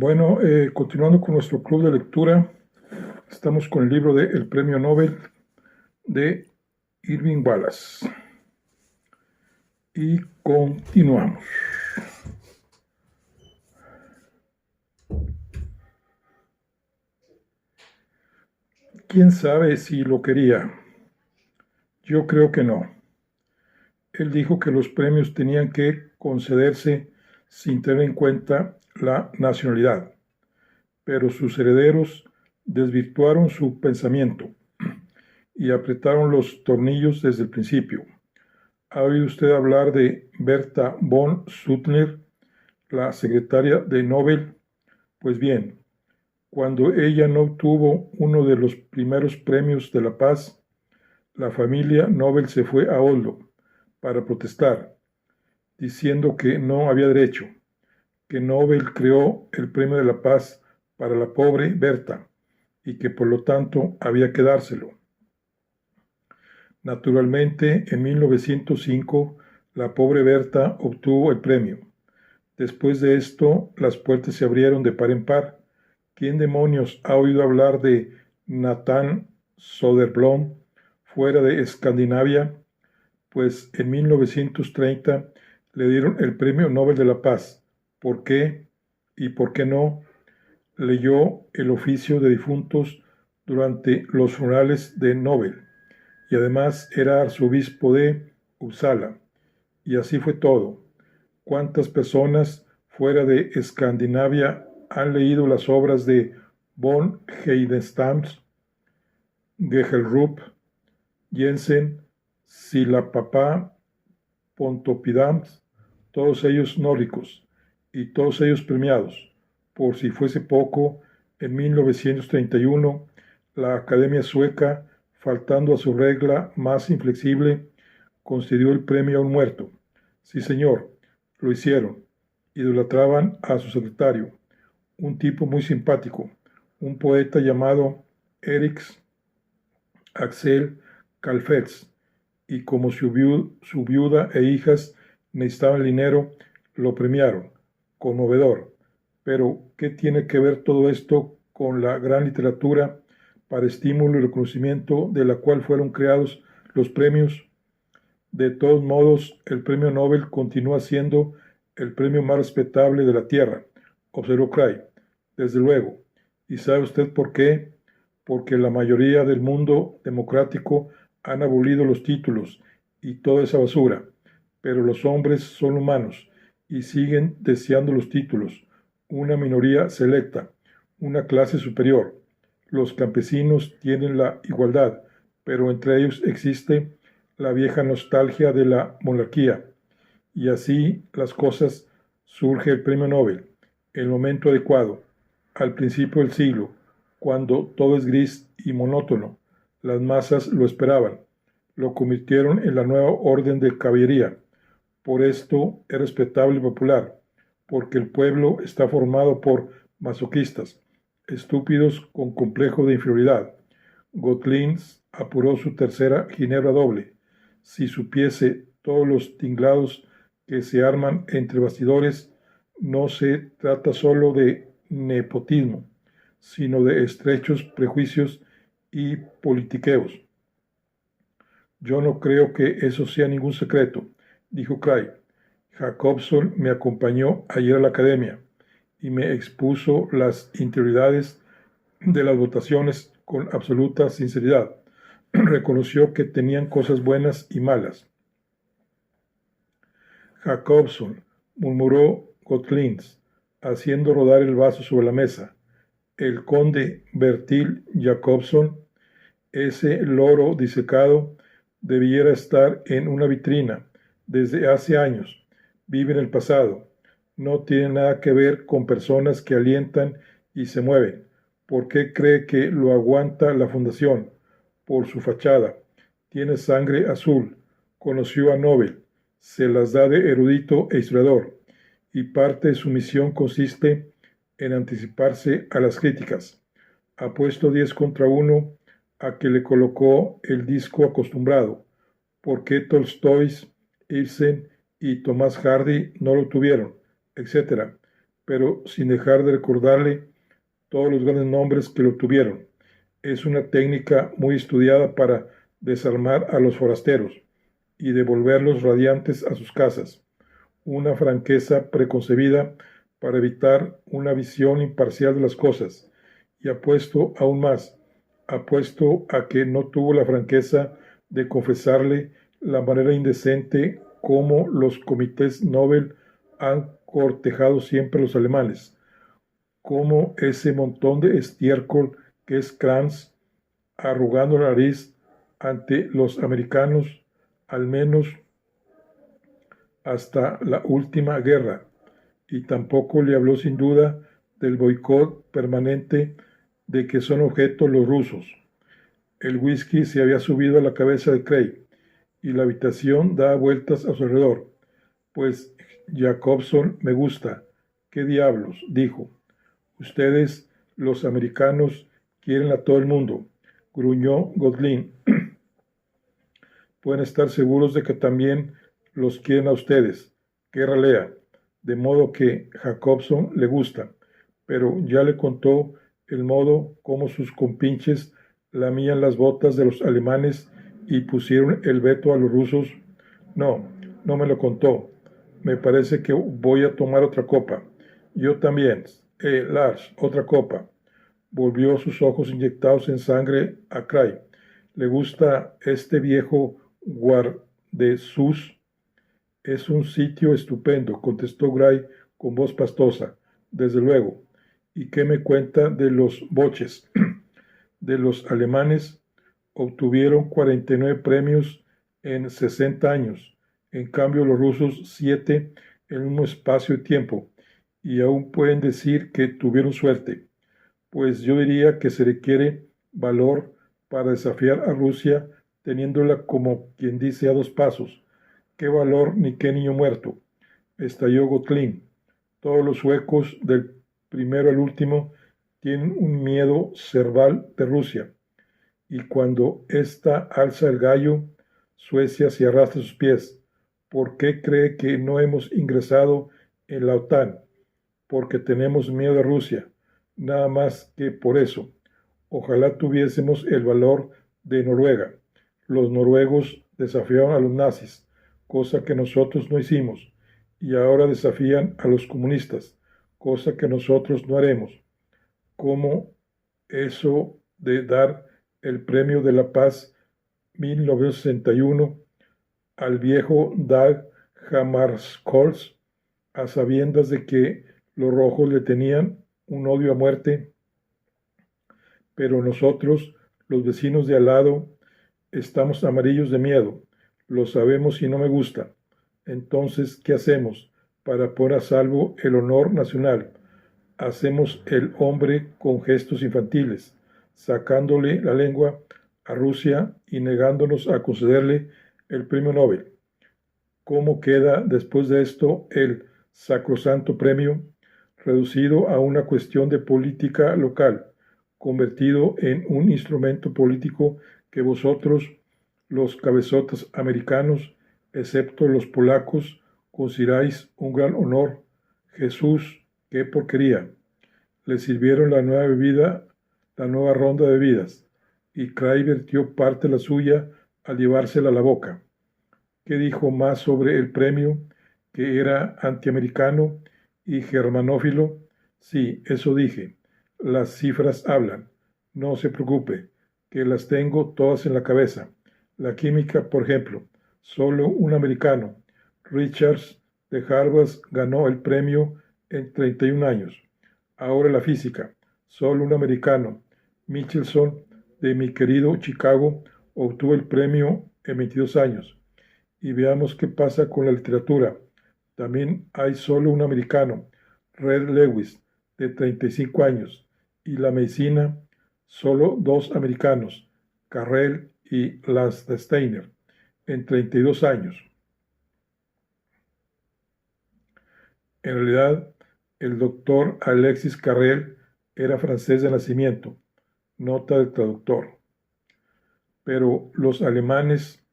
Bueno, continuando con nuestro club de lectura, estamos con el libro de El Premio Nobel de Irving Wallace. Y continuamos. ¿Quién sabe si lo quería? Yo creo que no. Él dijo que los premios tenían que concederse sin tener en cuenta la nacionalidad, pero sus herederos desvirtuaron su pensamiento y apretaron los tornillos desde el principio. ¿Ha oído usted hablar de Berta von Suttner, la secretaria de Nobel? Pues bien, cuando ella no obtuvo uno de los primeros premios de la paz, la familia Nobel se fue a Oslo para protestar, diciendo que no había derecho, que Nobel creó el premio de la paz para la pobre Berta y que por lo tanto había que dárselo. Naturalmente, en 1905, la pobre Berta obtuvo el premio. Después de esto, las puertas se abrieron de par en par. ¿Quién demonios ha oído hablar de Nathan Söderblom fuera de Escandinavia? Pues en 1930 le dieron el Premio Nobel de la Paz. ¿Por qué? ¿Y por qué no? Leyó el oficio de difuntos durante los funerales de Nobel y además era arzobispo de Uppsala. Y así fue todo. ¿Cuántas personas fuera de Escandinavia han leído las obras de von Heidenstam, Gehelrup, Jensen, Silapapá, Pontoppidan, todos ellos nórdicos, y todos ellos premiados? Por si fuese poco, en 1931, la Academia Sueca, faltando a su regla más inflexible, concedió el premio a un muerto. Sí, señor, lo hicieron. Idolatraban a su secretario, un tipo muy simpático, un poeta llamado Eriks Axel Calfels, y como su viuda e hijas necesitaban dinero, lo premiaron. Conmovedor. Pero, ¿qué tiene que ver todo esto con la gran literatura para estímulo y reconocimiento de la cual fueron creados los premios? De todos modos, el premio Nobel continúa siendo el premio más respetable de la Tierra, observó Cray. Desde luego. ¿Y sabe usted por qué? Porque la mayoría del mundo democrático han abolido los títulos y toda esa basura, pero los hombres son humanos y siguen deseando los títulos. Una minoría selecta, una clase superior. Los campesinos tienen la igualdad, pero entre ellos existe la vieja nostalgia de la monarquía. Y así las cosas, surge el premio Nobel, el momento adecuado, al principio del siglo, cuando todo es gris y monótono. Las masas lo esperaban, lo convirtieron en la nueva orden de caballería. Por esto es respetable y popular, porque el pueblo está formado por masoquistas, estúpidos con complejo de inferioridad. Gotlins apuró su tercera ginebra doble. Si supiese todos los tinglados que se arman entre bastidores, no se trata solo de nepotismo, sino de estrechos prejuicios y politiqueos. Yo no creo que eso sea ningún secreto, dijo Cray. Jacobson me acompañó ayer a la academia y me expuso las interioridades de las votaciones con absoluta sinceridad. Reconoció que tenían cosas buenas y malas. Jacobson, murmuró Gotlins, haciendo rodar el vaso sobre la mesa. El conde Bertil Jacobson, ese loro disecado, debiera estar en una vitrina desde hace años. Vive en el pasado. No tiene nada que ver con personas que alientan y se mueven. ¿Por qué cree que lo aguanta la fundación? Por su fachada. Tiene sangre azul. Conoció a Nobel. Se las da de erudito e historiador. Y parte de su misión consiste en anticiparse a las críticas. Ha puesto 10 contra 1 a que le colocó el disco acostumbrado. ¿Por qué Tolstói, Ibsen y Tomás Hardy no lo tuvieron? Etcétera. pero sin dejar de recordarle todos los grandes nombres que lo obtuvieron. Es una técnica muy estudiada para desarmar a los forasteros y devolverlos radiantes a sus casas. Una franqueza preconcebida para evitar una visión imparcial de las cosas. Y apuesto aún más, apuesto a que no tuvo la franqueza de confesarle la manera indecente como los comités Nobel han cortejado siempre a los alemanes, como ese montón de estiércol que es Kranz, arrugando la nariz ante los americanos, al menos hasta la última guerra, y tampoco le habló sin duda del boicot permanente de que son objeto los rusos. El whisky se había subido a la cabeza de Craig, y la habitación daba vueltas a su alrededor. Pues Jacobson me gusta. ¿Qué diablos? Dijo. Ustedes, los americanos, quieren a todo el mundo, gruñó Godlin. Pueden estar seguros de que también los quieren a ustedes, que ralea, de modo que Jacobson le gusta, pero ya le contó el modo como sus compinches lamían las botas de los alemanes y pusieron el veto a los rusos. No, no me lo contó. Me parece que voy a tomar otra copa. Yo también. Lars, otra copa. Volvió sus ojos inyectados en sangre a Craig. ¿Le gusta este viejo Guardesus? Es un sitio estupendo, contestó Gray con voz pastosa. Desde luego. ¿Y qué me cuenta de los boches? De los alemanes obtuvieron 49 premios en 60 años. En cambio, los rusos 7 en un espacio de tiempo. Y aún pueden decir que tuvieron suerte. Pues yo diría que se requiere valor para desafiar a Rusia teniéndola como quien dice a dos pasos. ¡Qué valor ni qué niño muerto! Estalló Gotlin. Todos los suecos, del primero al último, tienen un miedo cerval de Rusia. Y cuando ésta alza el gallo, Suecia se arrastra sus pies. ¿Por qué cree que no hemos ingresado en la OTAN? Porque tenemos miedo de Rusia. Nada más que por eso. Ojalá tuviésemos el valor de Noruega. Los noruegos desafiaron a los nazis, cosa que nosotros no hicimos, y ahora desafían a los comunistas, cosa que nosotros no haremos. Como eso de dar el premio de la paz 1961 al viejo Dag Hammarskjöld, a sabiendas de que los rojos le tenían un odio a muerte, pero nosotros, los vecinos de al lado, estamos amarillos de miedo, lo sabemos y no me gusta. Entonces, ¿qué hacemos para poner a salvo el honor nacional? Hacemos el hombre con gestos infantiles, sacándole la lengua a Rusia y negándonos a concederle el premio Nobel. ¿Cómo queda después de esto el sacrosanto premio? Reducido a una cuestión de política local, convertido en un instrumento político que vosotros, los cabezotas americanos, excepto los polacos, consideráis un gran honor. Jesús, qué porquería. Le sirvieron la nueva bebida, la nueva ronda de bebidas, y Cray vertió parte de la suya al llevársela a la boca. ¿Qué dijo más sobre el premio? Que era antiamericano y germanófilo. Sí, eso dije. Las cifras hablan. No se preocupe, que las tengo todas en la cabeza. La química, por ejemplo, solo un americano. Richards de Harvard ganó el premio en 31 años. Ahora la física, solo un americano. Michelson de mi querido Chicago obtuvo el premio en 22 años. Y veamos qué pasa con la literatura. También hay solo un americano, Red Lewis, de 35 años. Y la medicina, solo dos americanos, Carrel y Landsteiner, en 32 años. En realidad, el doctor Alexis Carrel era francés de nacimiento, nota del traductor. Pero los alemanes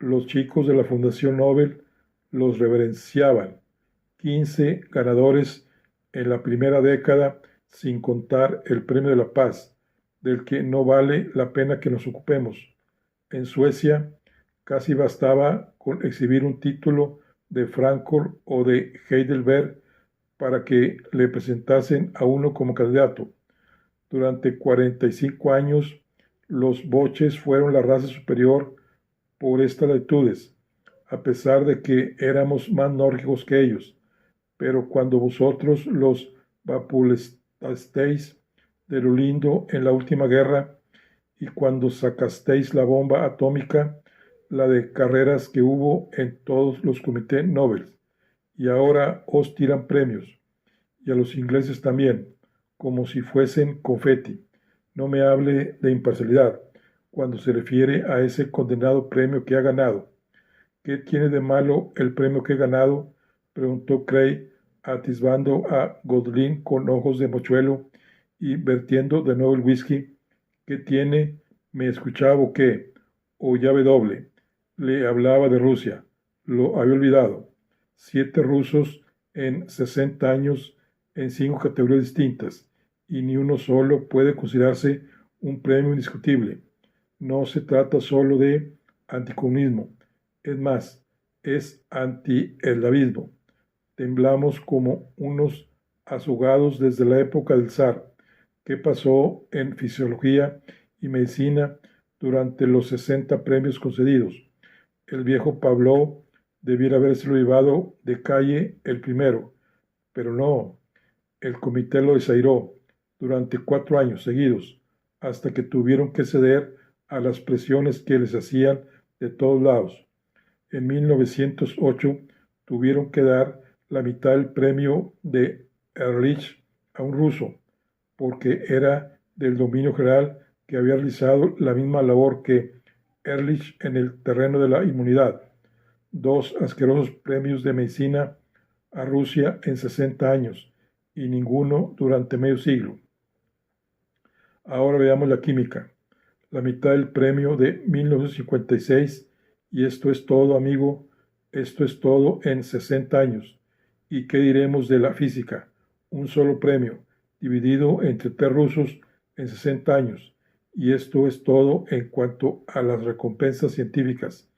los chicos de la Fundación Nobel los reverenciaban. 15 ganadores en la primera década, sin contar el Premio de la Paz, del que no vale la pena que nos ocupemos. En Suecia, casi bastaba con exhibir un título de Frankfurt o de Heidelberg para que le presentasen a uno como candidato. Durante 45 años, los boches fueron la raza superior por estas latitudes, a pesar de que éramos más nórdicos que ellos. Pero cuando vosotros los vapuleasteis de lo lindo en la última guerra, y cuando sacasteis la bomba atómica, la de carreras que hubo en todos los comités Nobel, y ahora os tiran premios, y a los ingleses también, como si fuesen confeti. No me hable de imparcialidad cuando se refiere a ese condenado premio que ha ganado. ¿Qué tiene de malo el premio que he ganado?, preguntó Cray, atisbando a Godlin con ojos de mochuelo y vertiendo de nuevo el whisky. ¿Qué tiene? ¿Me escuchaba o qué? O llave doble. Le hablaba de Rusia. Lo había olvidado. 7 rusos en 60 años en 5 categorías distintas, y ni uno solo puede considerarse un premio indiscutible. No se trata solo de anticomunismo, es más, es anti-eslavismo. Temblamos como unos azogados desde la época del zar. ¿Qué pasó en fisiología y medicina durante los 60 premios concedidos? El viejo Pavlov debiera haberse llevado de calle el primero, pero no, el comité lo desairó durante 4 años seguidos, hasta que tuvieron que ceder a las presiones que les hacían de todos lados. En 1908 tuvieron que dar la mitad del premio de Ehrlich a un ruso, porque era del dominio general que había realizado la misma labor que Ehrlich en el terreno de la inmunidad. 2 asquerosos premios de medicina a Rusia en 60 años, y ninguno durante medio siglo. Ahora veamos la química. La mitad del premio de 1956, y esto es todo, amigo, esto es todo en 60 años. ¿Y qué diremos de la física? Un solo premio, dividido entre 3 rusos en 60 años. Y esto es todo en cuanto a las recompensas científicas.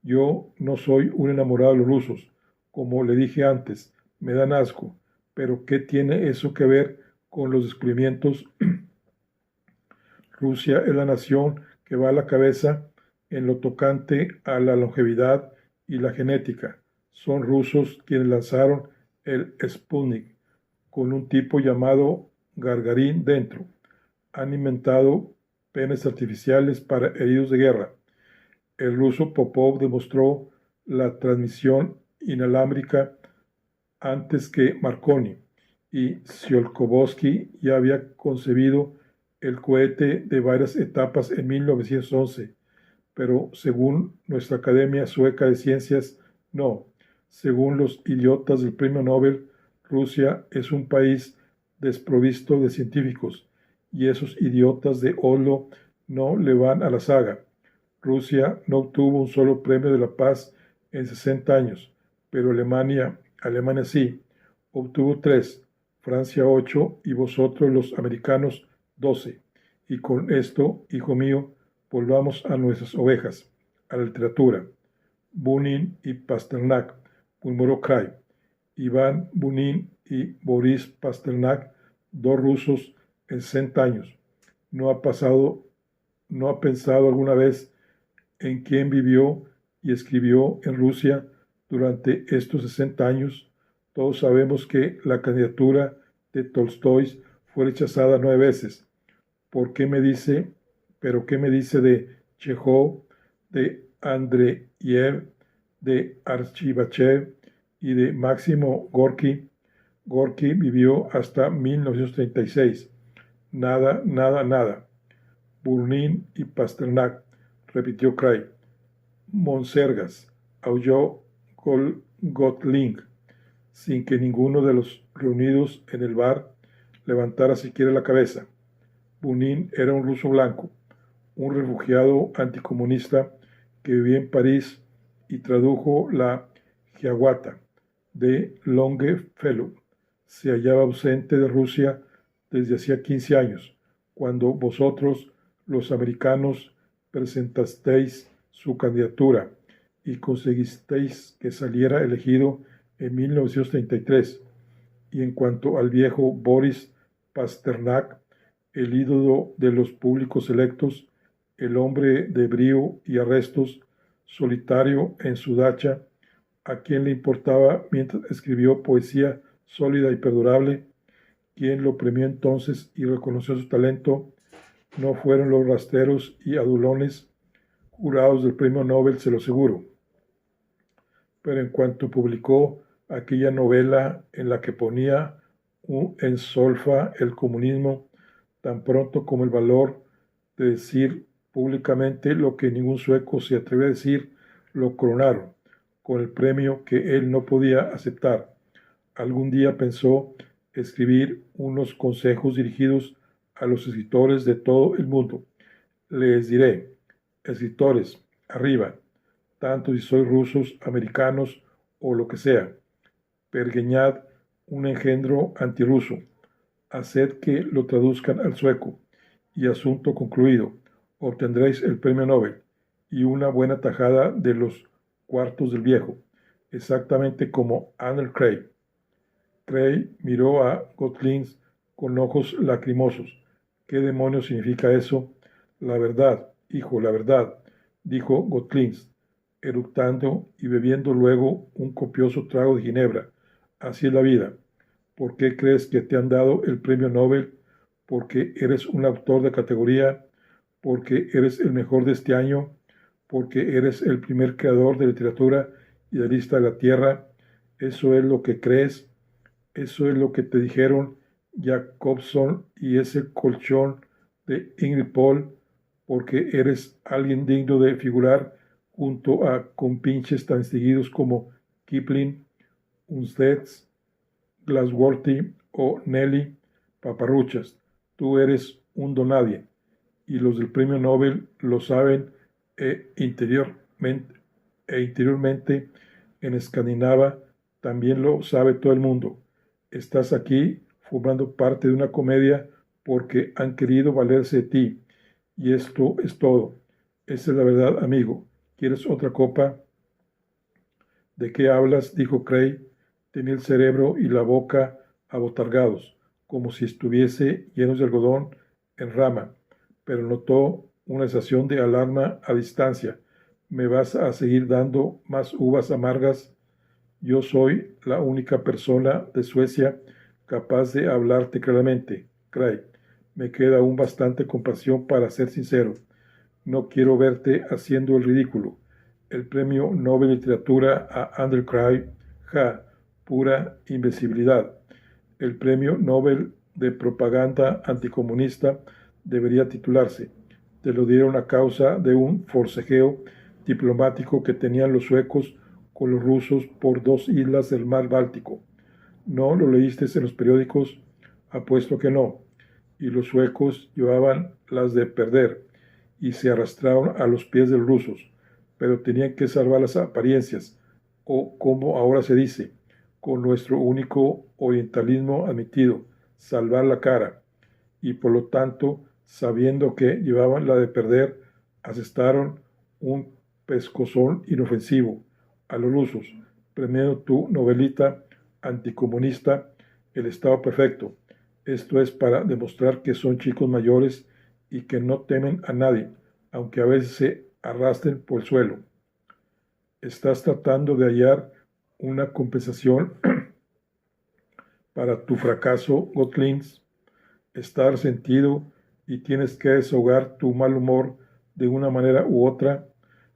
Yo no soy un enamorado de los rusos, como le dije antes, me dan asco, pero ¿qué tiene eso que ver con los descubrimientos? Rusia es la nación que va a la cabeza en lo tocante a la longevidad y la genética. Son rusos quienes lanzaron el Sputnik con un tipo llamado Gagarin dentro. Han inventado penes artificiales para heridos de guerra. El ruso Popov demostró la transmisión inalámbrica antes que Marconi, y Tsiolkovsky ya había concebido el cohete de varias etapas en 1911, pero según nuestra Academia Sueca de Ciencias, no. Según los idiotas del Premio Nobel, Rusia es un país desprovisto de científicos, y esos idiotas de Oslo no le van a la saga. Rusia no obtuvo un solo premio de la paz en 60 años, pero Alemania sí, obtuvo 3, Francia 8 y vosotros los americanos 12. Y con esto, hijo mío, volvamos a nuestras ovejas, a la literatura. Bunin y Pasternak, murmuró Cray. Iván Bunin y Boris Pasternak, 2 rusos en 60 años. ¿No ha pensado alguna vez en quién vivió y escribió en Rusia durante estos 60 años? Todos sabemos que la candidatura de Tolstói fue rechazada 9 veces. ¿Pero qué me dice de Chejov, de Andreyev, de Archibachev y de Máximo Gorki? Gorki vivió hasta 1936. Nada, nada, nada. Bunin y Pasternak, repitió Cray. Monsergas, aulló Gotling, sin que ninguno de los reunidos en el bar levantara siquiera la cabeza. Bunin era un ruso blanco, un refugiado anticomunista que vivía en París y tradujo la Hiawatha de Longfellow. se hallaba ausente de Rusia desde hacía 15 años, cuando vosotros, los americanos, presentasteis su candidatura y conseguisteis que saliera elegido en 1933. Y en cuanto al viejo Boris Pasternak, el ídolo de los públicos electos, el hombre de brío y arrestos, solitario en su dacha, a quien le importaba mientras escribió poesía sólida y perdurable, quien lo premió entonces y reconoció su talento, no fueron los rasteros y adulones jurados del premio Nobel, se lo aseguro. Pero en cuanto publicó aquella novela en la que ponía en solfa el comunismo, tan pronto como el valor de decir públicamente lo que ningún sueco se atreve a decir, lo coronaron con el premio que él no podía aceptar. Algún día pensó escribir unos consejos dirigidos a los escritores de todo el mundo. Les diré, escritores, arriba, tanto si sois rusos, americanos o lo que sea, pergeñad un engendro antirruso, haced que lo traduzcan al sueco, y asunto concluido, obtendréis el premio Nobel y una buena tajada de los cuartos del viejo, exactamente como Anne Cray. Cray miró a Gottlings con ojos lacrimosos. ¿Qué demonios significa eso? La verdad, hijo, la verdad, dijo Gottlings, eructando y bebiendo luego un copioso trago de ginebra. Así es la vida. ¿Por qué crees que te han dado el premio Nobel? Porque eres un autor de categoría, porque eres el mejor de este año, porque eres el primer creador de literatura idealista de la Tierra. Eso es lo que crees. Eso es lo que te dijeron Jacobson y ese colchón de Ingrid Paul, porque eres alguien digno de figurar junto a compinches tan seguidos como Kipling, Unsteds, Glassworthy o Nelly Paparruchas. Tú eres un donadie, y los del premio Nobel lo saben interiormente en Escandinava también lo sabe todo el mundo. Estás aquí formando parte de una comedia porque han querido valerse de ti. Y esto es todo. Esa es la verdad, amigo. ¿Quieres otra copa? ¿De qué hablas? Dijo Cray. Tenía el cerebro y la boca abotargados, como si estuviese llenos de algodón en rama, pero notó una sensación de alarma a distancia. ¿Me vas a seguir dando más uvas amargas? Yo soy la única persona de Suecia capaz de hablarte claramente, Cray. Me queda aún bastante compasión para ser sincero. No quiero verte haciendo el ridículo. El premio Nobel de Literatura a Andrew Cray, ja, pura imbecilidad. El premio Nobel de Propaganda Anticomunista debería titularse. Te lo dieron a causa de un forcejeo diplomático que tenían los suecos con los rusos por 2 islas del mar Báltico. ¿No lo leíste en los periódicos? Apuesto que no. Y los suecos llevaban las de perder y se arrastraron a los pies de los rusos, pero tenían que salvar las apariencias, o como ahora se dice, con nuestro único orientalismo admitido, salvar la cara, y por lo tanto, sabiendo que llevaban la de perder, asestaron un pescozón inofensivo a los rusos, premiando tu novelita anticomunista El Estado Perfecto. Esto es para demostrar que son chicos mayores y que no temen a nadie, aunque a veces se arrastren por el suelo. Estás tratando de hallar una compensación para tu fracaso, Gottlings. Estás resentido y tienes que desahogar tu mal humor de una manera u otra.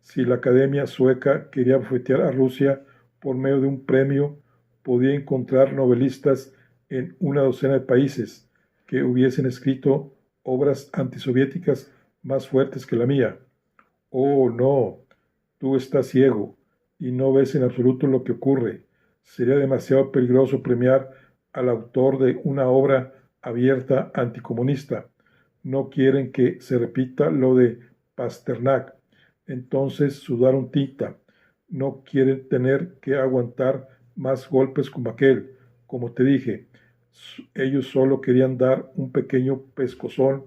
Si la Academia Sueca quería bofetear a Rusia por medio de un premio, podía encontrar novelistas en una docena de países que hubiesen escrito obras antisoviéticas más fuertes que la mía. Oh, no, tú estás ciego y no ves en absoluto lo que ocurre. Sería demasiado peligroso premiar al autor de una obra abierta anticomunista. No quieren que se repita lo de Pasternak. Entonces sudaron tinta. No quieren tener que aguantar más golpes como aquel. Como te dije, Ellos solo querían dar un pequeño pescozón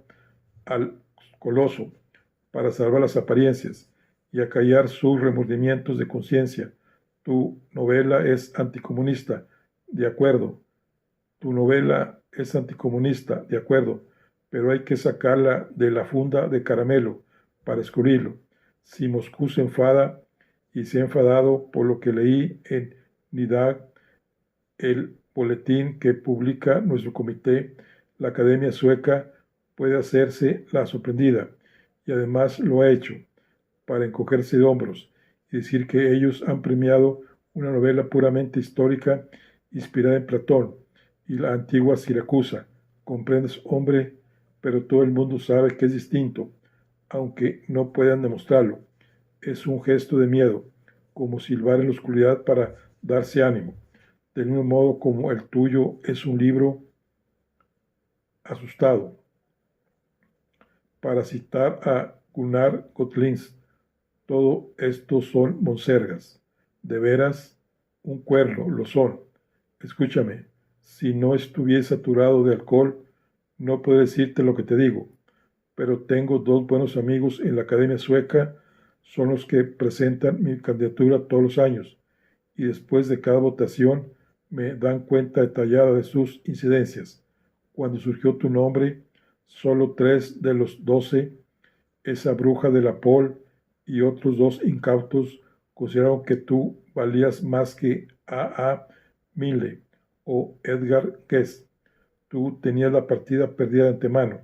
al coloso para salvar las apariencias y acallar sus remordimientos de conciencia. Tu novela es anticomunista, de acuerdo. Tu novela es anticomunista, de acuerdo, pero hay que sacarla de la funda de caramelo para escurrirlo. Si Moscú se enfada y se ha enfadado por lo que leí en Nidag, el boletín que publica nuestro comité, la Academia Sueca puede hacerse la sorprendida, y además lo ha hecho, para encogerse de hombros y decir que ellos han premiado una novela puramente histórica inspirada en Platón y la antigua Siracusa. ¿Comprendes, hombre? Pero todo el mundo sabe que es distinto, aunque no puedan demostrarlo. Es un gesto de miedo, como silbar en la oscuridad para darse ánimo. Del mismo modo como el tuyo es un libro asustado. Para citar a Gunnar Gottlings, todo esto son monsergas. De veras, un cuerno, lo son. Escúchame, si no estuviese saturado de alcohol, no puedo decirte lo que te digo, pero tengo dos buenos amigos en la Academia Sueca, son los que presentan mi candidatura todos los años, y después de cada votación me dan cuenta detallada de sus incidencias. Cuando surgió tu nombre, solo 3 de los 12, esa bruja de la Pol y otros 2 incautos, consideraron que tú valías más que A. Milne o Edgar Guest. Tú tenías la partida perdida de antemano,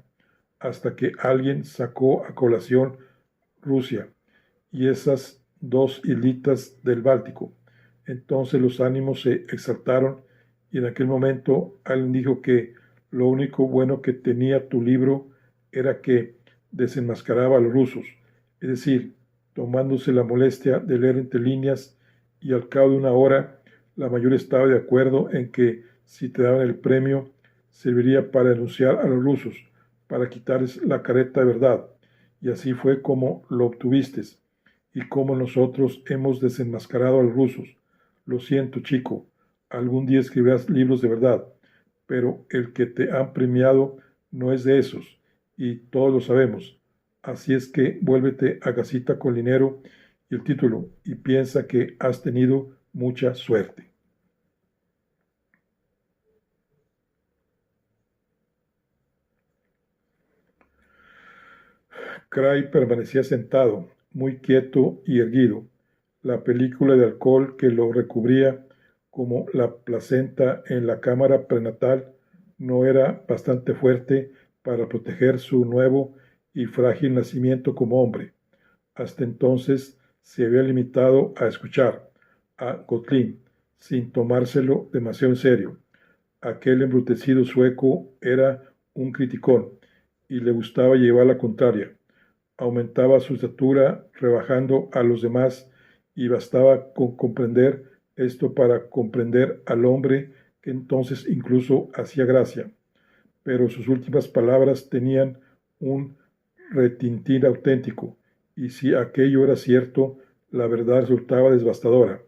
hasta que alguien sacó a colación Rusia y esas 2 islitas del Báltico. Entonces los ánimos se exaltaron y en aquel momento alguien dijo que lo único bueno que tenía tu libro era que desenmascaraba a los rusos, es decir, tomándose la molestia de leer entre líneas, y al cabo de una hora la mayoría estaba de acuerdo en que si te daban el premio serviría para denunciar a los rusos, para quitarles la careta de verdad, y así fue como lo obtuviste, y como nosotros hemos desenmascarado a los rusos. Lo siento, chico, algún día escribirás libros de verdad, pero el que te han premiado no es de esos, y todos lo sabemos. Así es que vuélvete a casita con dinero y el título, y piensa que has tenido mucha suerte. Cray permanecía sentado, muy quieto y erguido. La película de alcohol que lo recubría como la placenta en la cámara prenatal no era bastante fuerte para proteger su nuevo y frágil nacimiento como hombre. Hasta entonces se había limitado a escuchar a Gottlin sin tomárselo demasiado en serio. Aquel embrutecido sueco era un criticón y le gustaba llevar la contraria. Aumentaba su estatura rebajando a los demás, y bastaba con comprender esto para comprender al hombre, que entonces incluso hacía gracia. Pero sus últimas palabras tenían un retintín auténtico, y si aquello era cierto, la verdad resultaba devastadora.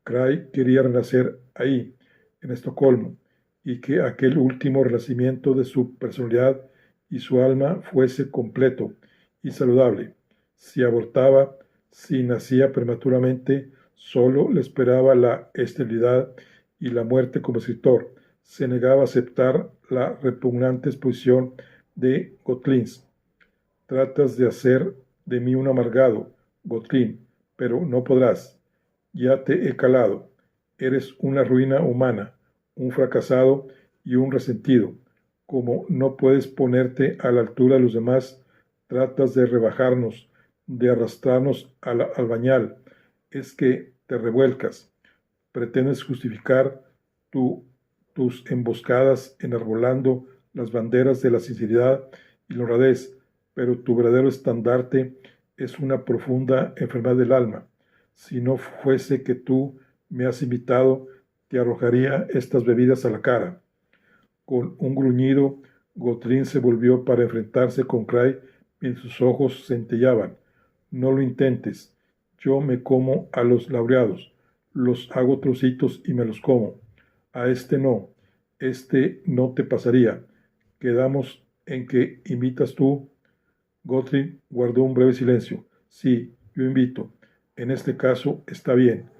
Cray quería renacer ahí, en Estocolmo, y que aquel último renacimiento de su personalidad y su alma fuese completo y saludable. Si abortaba, si nacía prematuramente, solo le esperaba la esterilidad y la muerte como escritor. Se negaba a aceptar la repugnante exposición de Gottlings. Tratas de hacer de mí un amargado, Gottlin, pero no podrás. Ya te he calado. Eres una ruina humana, un fracasado y un resentido. Como no puedes ponerte a la altura de los demás, tratas de rebajarnos, de arrastrarnos al bañal. Es que te revuelcas. Pretendes justificar tu, tus emboscadas enarbolando las banderas de la sinceridad y la honradez, pero tu verdadero estandarte es una profunda enfermedad del alma. Si no fuese que tú me has invitado, te arrojaría estas bebidas a la cara. Con un gruñido, Gottlin se volvió para enfrentarse con Cray mientras sus ojos centellaban. No lo intentes. Yo me como a los laureados. Los hago trocitos y me los como. A este no. no te pasaría. Quedamos en que invitas tú. Gottlieb guardó un breve silencio. Sí, yo invito. En este caso está bien.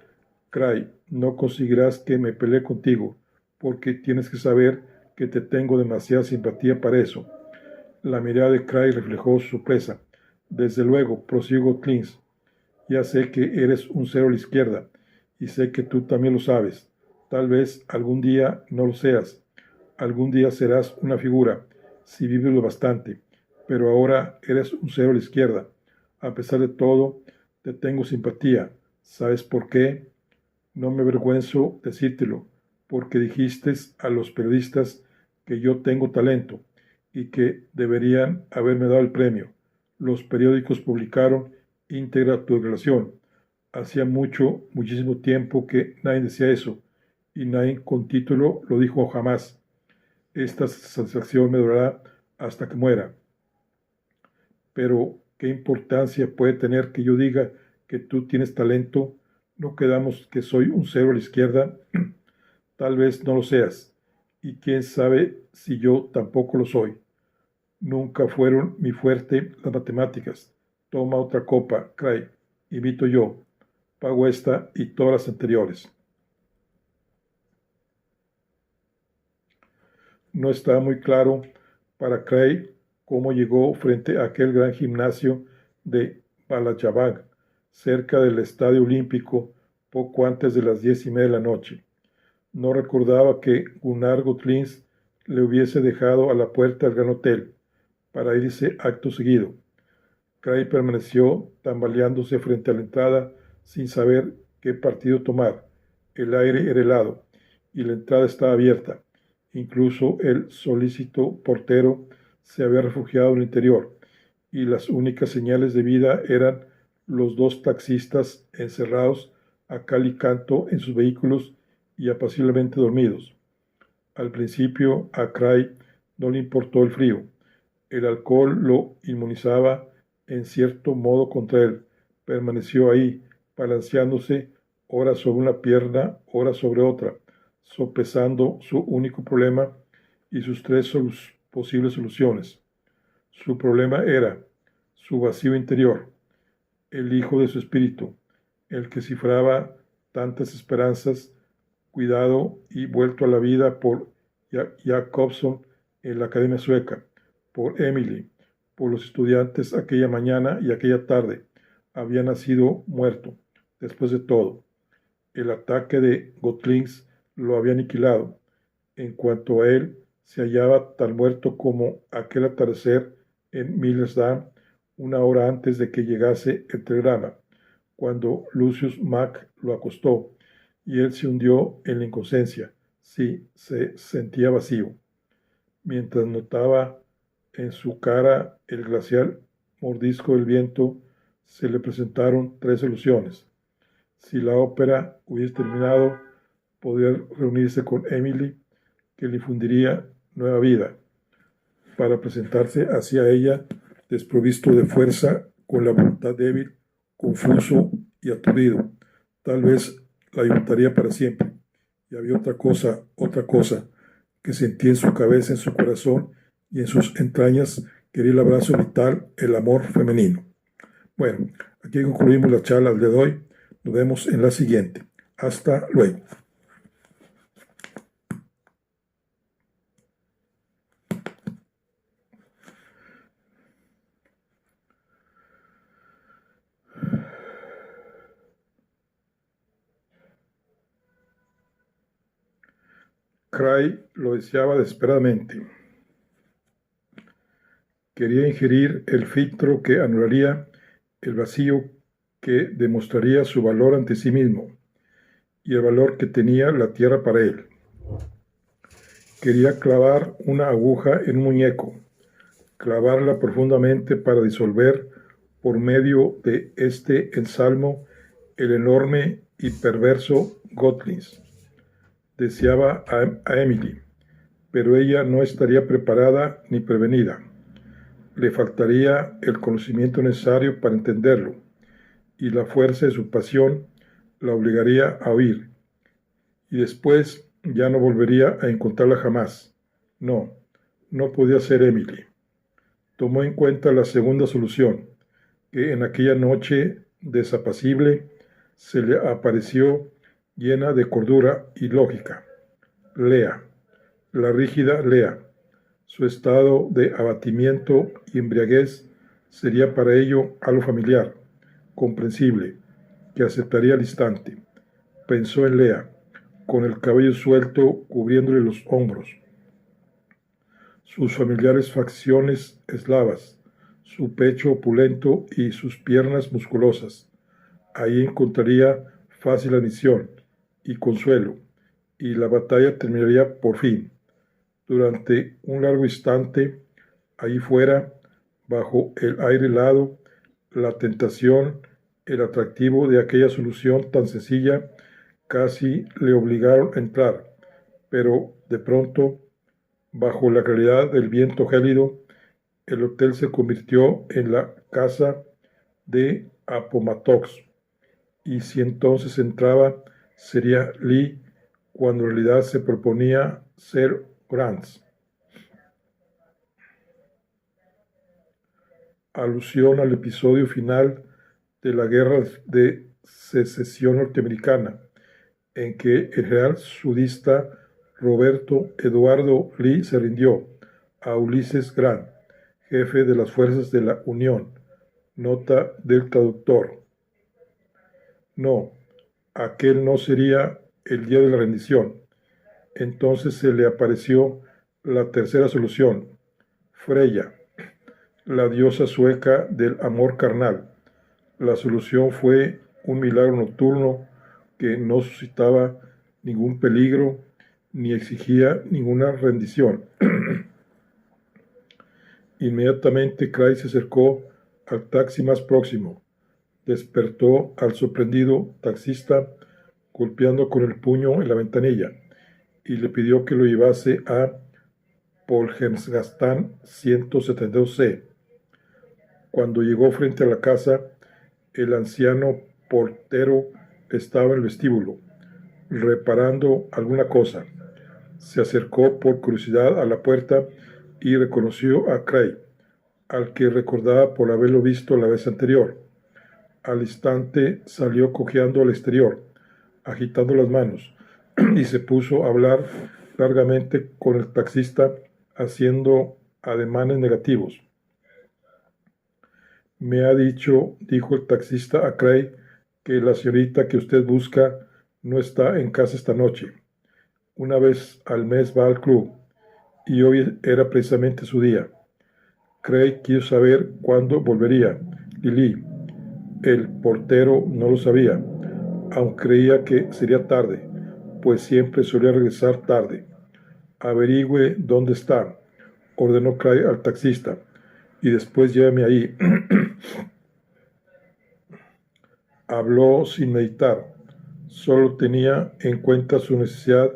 Cray, no conseguirás que me pelee contigo, porque tienes que saber que te tengo demasiada simpatía para eso. La mirada de Cray reflejó su sorpresa. Desde luego, prosiguió Clint. Ya sé que eres un cero a la izquierda, y sé que tú también lo sabes. Tal vez algún día no lo seas. Algún día serás una figura, si vives lo bastante. Pero ahora eres un cero a la izquierda. A pesar de todo, te tengo simpatía. ¿Sabes por qué? No me avergüenzo decírtelo, porque dijiste a los periodistas que yo tengo talento y que deberían haberme dado el premio. Los periódicos publicaron íntegra tu declaración. Hacía muchísimo tiempo que nadie decía eso, y nadie con título lo dijo jamás. Esta satisfacción me durará hasta que muera. Pero, ¿qué importancia puede tener que yo diga que tú tienes talento? ¿No quedamos que soy un cero a la izquierda? Tal vez no lo seas, y quién sabe si yo tampoco lo soy. Nunca fueron mi fuerte las matemáticas. Toma otra copa, Craig. Invito yo. Pago esta y todas las anteriores. No estaba muy claro para Craig cómo llegó frente a aquel gran gimnasio de Balachabag, cerca del Estadio Olímpico, poco antes de las 10:30 de la noche. No recordaba que Gunnar Gottlieb le hubiese dejado a la puerta del gran hotel para irse acto seguido. Craig permaneció tambaleándose frente a la entrada sin saber qué partido tomar. El aire era helado y la entrada estaba abierta. Incluso el solícito portero se había refugiado en el interior y las únicas señales de vida eran los dos taxistas encerrados a cal y canto en sus vehículos y apaciblemente dormidos. Al principio a Craig no le importó el frío. El alcohol lo inmunizaba en cierto modo contra él. Permaneció ahí, balanceándose, ora sobre una pierna, ora sobre otra, sopesando su único problema y sus tres posibles soluciones. Su problema era su vacío interior, el hijo de su espíritu, el que cifraba tantas esperanzas, cuidado y vuelto a la vida por Jacobson en la Academia Sueca, por Emily, por los estudiantes aquella mañana y aquella tarde. Había nacido muerto. Después de todo, el ataque de Gottlieb lo había aniquilado. En cuanto a él, se hallaba tan muerto como aquel atardecer en Millersdam, una hora antes de que llegase el telegrama, cuando Lucius Mack lo acostó, y él se hundió en la inconsciencia. Sí, se sentía vacío. Mientras notaba en su cara el glacial mordisco del viento, se le presentaron tres soluciones. Si la ópera hubiese terminado, poder reunirse con Emily, que le infundiría nueva vida, para presentarse hacia ella desprovisto de fuerza, con la voluntad débil, confuso y aturdido. Tal vez la ayuntaría para siempre. Y había otra cosa, que sentía en su cabeza, en su corazón y en sus entrañas, quería el abrazo vital, el amor femenino. Bueno, aquí concluimos la charla de hoy. Nos vemos en la siguiente. Hasta luego. Craig lo deseaba desesperadamente. Quería ingerir el filtro que anularía el vacío, que demostraría su valor ante sí mismo y el valor que tenía la tierra para él. Quería clavar una aguja en un muñeco, clavarla profundamente para disolver por medio de este ensalmo el enorme y perverso Gottlieb. Deseaba a Emily, pero ella no estaría preparada ni prevenida. Le faltaría el conocimiento necesario para entenderlo, y la fuerza de su pasión la obligaría a huir. Y después Ya no volvería a encontrarla jamás. No, no podía ser Emily. Tomó en cuenta la segunda solución, que en aquella noche desapacible se le apareció llena de cordura y lógica. Lea, la rígida Lea. Su estado de abatimiento y embriaguez sería para ello algo familiar, comprensible, que aceptaría al instante. Pensó en Lea, con el cabello suelto cubriéndole los hombros, sus familiares facciones eslavas, su pecho opulento y sus piernas musculosas. Ahí encontraría fácil admisión y consuelo, y la batalla terminaría por fin. Durante un largo instante, ahí fuera, bajo el aire helado, la tentación, el atractivo de aquella solución tan sencilla, casi le obligaron a entrar, pero de pronto, bajo la claridad del viento gélido, el hotel se convirtió en la casa de Appomattox, y si entonces entraba, sería Lee, cuando en realidad se proponía ser Grants. Alusión al episodio final de la Guerra de Secesión Norteamericana, en que el general sudista Roberto Eduardo Lee se rindió a Ulysses Grant, jefe de las fuerzas de la Unión. Nota del traductor. No, aquel no sería el día de la rendición. Entonces se le apareció la tercera solución, Freya, la diosa sueca del amor carnal. La solución fue un milagro nocturno que no suscitaba ningún peligro ni exigía ninguna rendición. Inmediatamente Cray se acercó al taxi más próximo, despertó al sorprendido taxista golpeando con el puño en la ventanilla y le pidió que lo llevase a Polhemsgastan 172C. Cuando llegó frente a la casa, el anciano portero estaba en el vestíbulo, reparando alguna cosa. Se acercó por curiosidad a la puerta y reconoció a Cray, al que recordaba por haberlo visto la vez anterior. Al instante salió cojeando al exterior, agitando las manos, y se puso a hablar largamente con el taxista, haciendo ademanes negativos. Me ha dicho, dijo el taxista a Cray, que la señorita que usted busca no está en casa esta noche. Una vez al mes va al club, y hoy era precisamente su día. Cray quiso saber cuándo volvería. Lily, el portero, no lo sabía, aunque creía que sería tarde, pues siempre solía regresar tarde. Averigüe dónde está, ordenó Cray al taxista, y después lléveme ahí. Habló sin meditar, solo tenía en cuenta su necesidad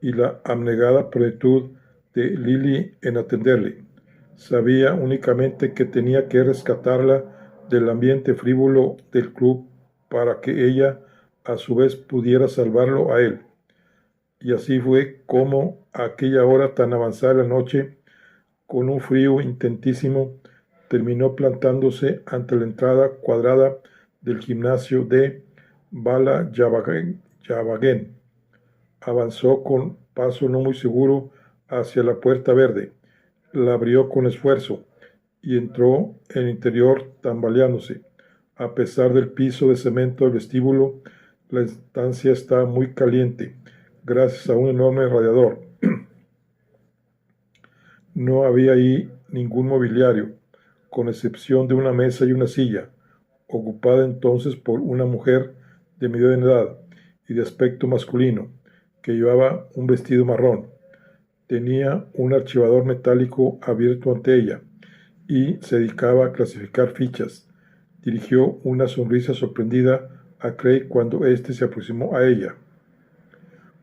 y la abnegada plenitud de Lily en atenderle. Sabía únicamente que tenía que rescatarla del ambiente frívolo del club para que ella a su vez pudiera salvarlo a él. Y así fue como a aquella hora tan avanzada de la noche, con un frío intentísimo, terminó plantándose ante la entrada cuadrada del gimnasio de Bala Yavagen. Avanzó con paso no muy seguro hacia la puerta verde, la abrió con esfuerzo y entró en el interior tambaleándose. A pesar del piso de cemento del vestíbulo, la estancia estaba muy caliente, gracias a un enorme radiador. No había ahí ningún mobiliario, con excepción de una mesa y una silla, ocupada entonces por una mujer de mediana edad y de aspecto masculino, que llevaba un vestido marrón. Tenía un archivador metálico abierto ante ella y se dedicaba a clasificar fichas. Dirigió una sonrisa sorprendida a Cray cuando éste se aproximó a ella.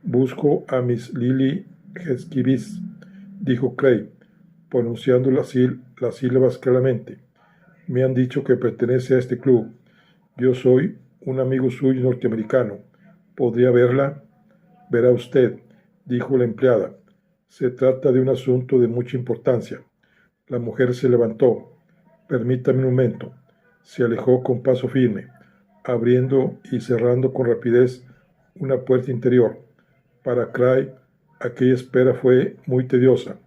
«Busco a Miss Lily Heskibis», dijo Cray, pronunciando las sílabas claramente. «Me han dicho que pertenece a este club. Yo soy un amigo suyo norteamericano. ¿Podría verla?» «Verá usted», dijo la empleada. Se trata de un asunto de mucha importancia. La mujer se levantó. Permítame un momento. Se alejó con paso firme, abriendo y cerrando con rapidez una puerta interior. Para Cray, aquella espera fue muy tediosa.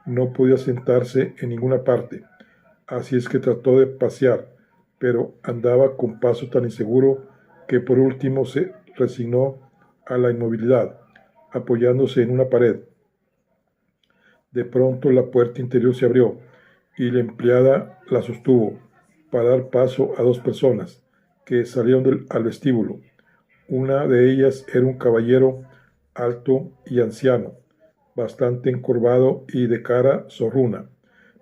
No podía sentarse en ninguna parte, así es que trató de pasear, pero andaba con paso tan inseguro que por último se resignó a la inmovilidad, apoyándose en una pared. De pronto la puerta interior se abrió y la empleada la sostuvo para dar paso a dos personas que salieron al vestíbulo. Una de ellas era un caballero alto y anciano, bastante encorvado y de cara zorruna,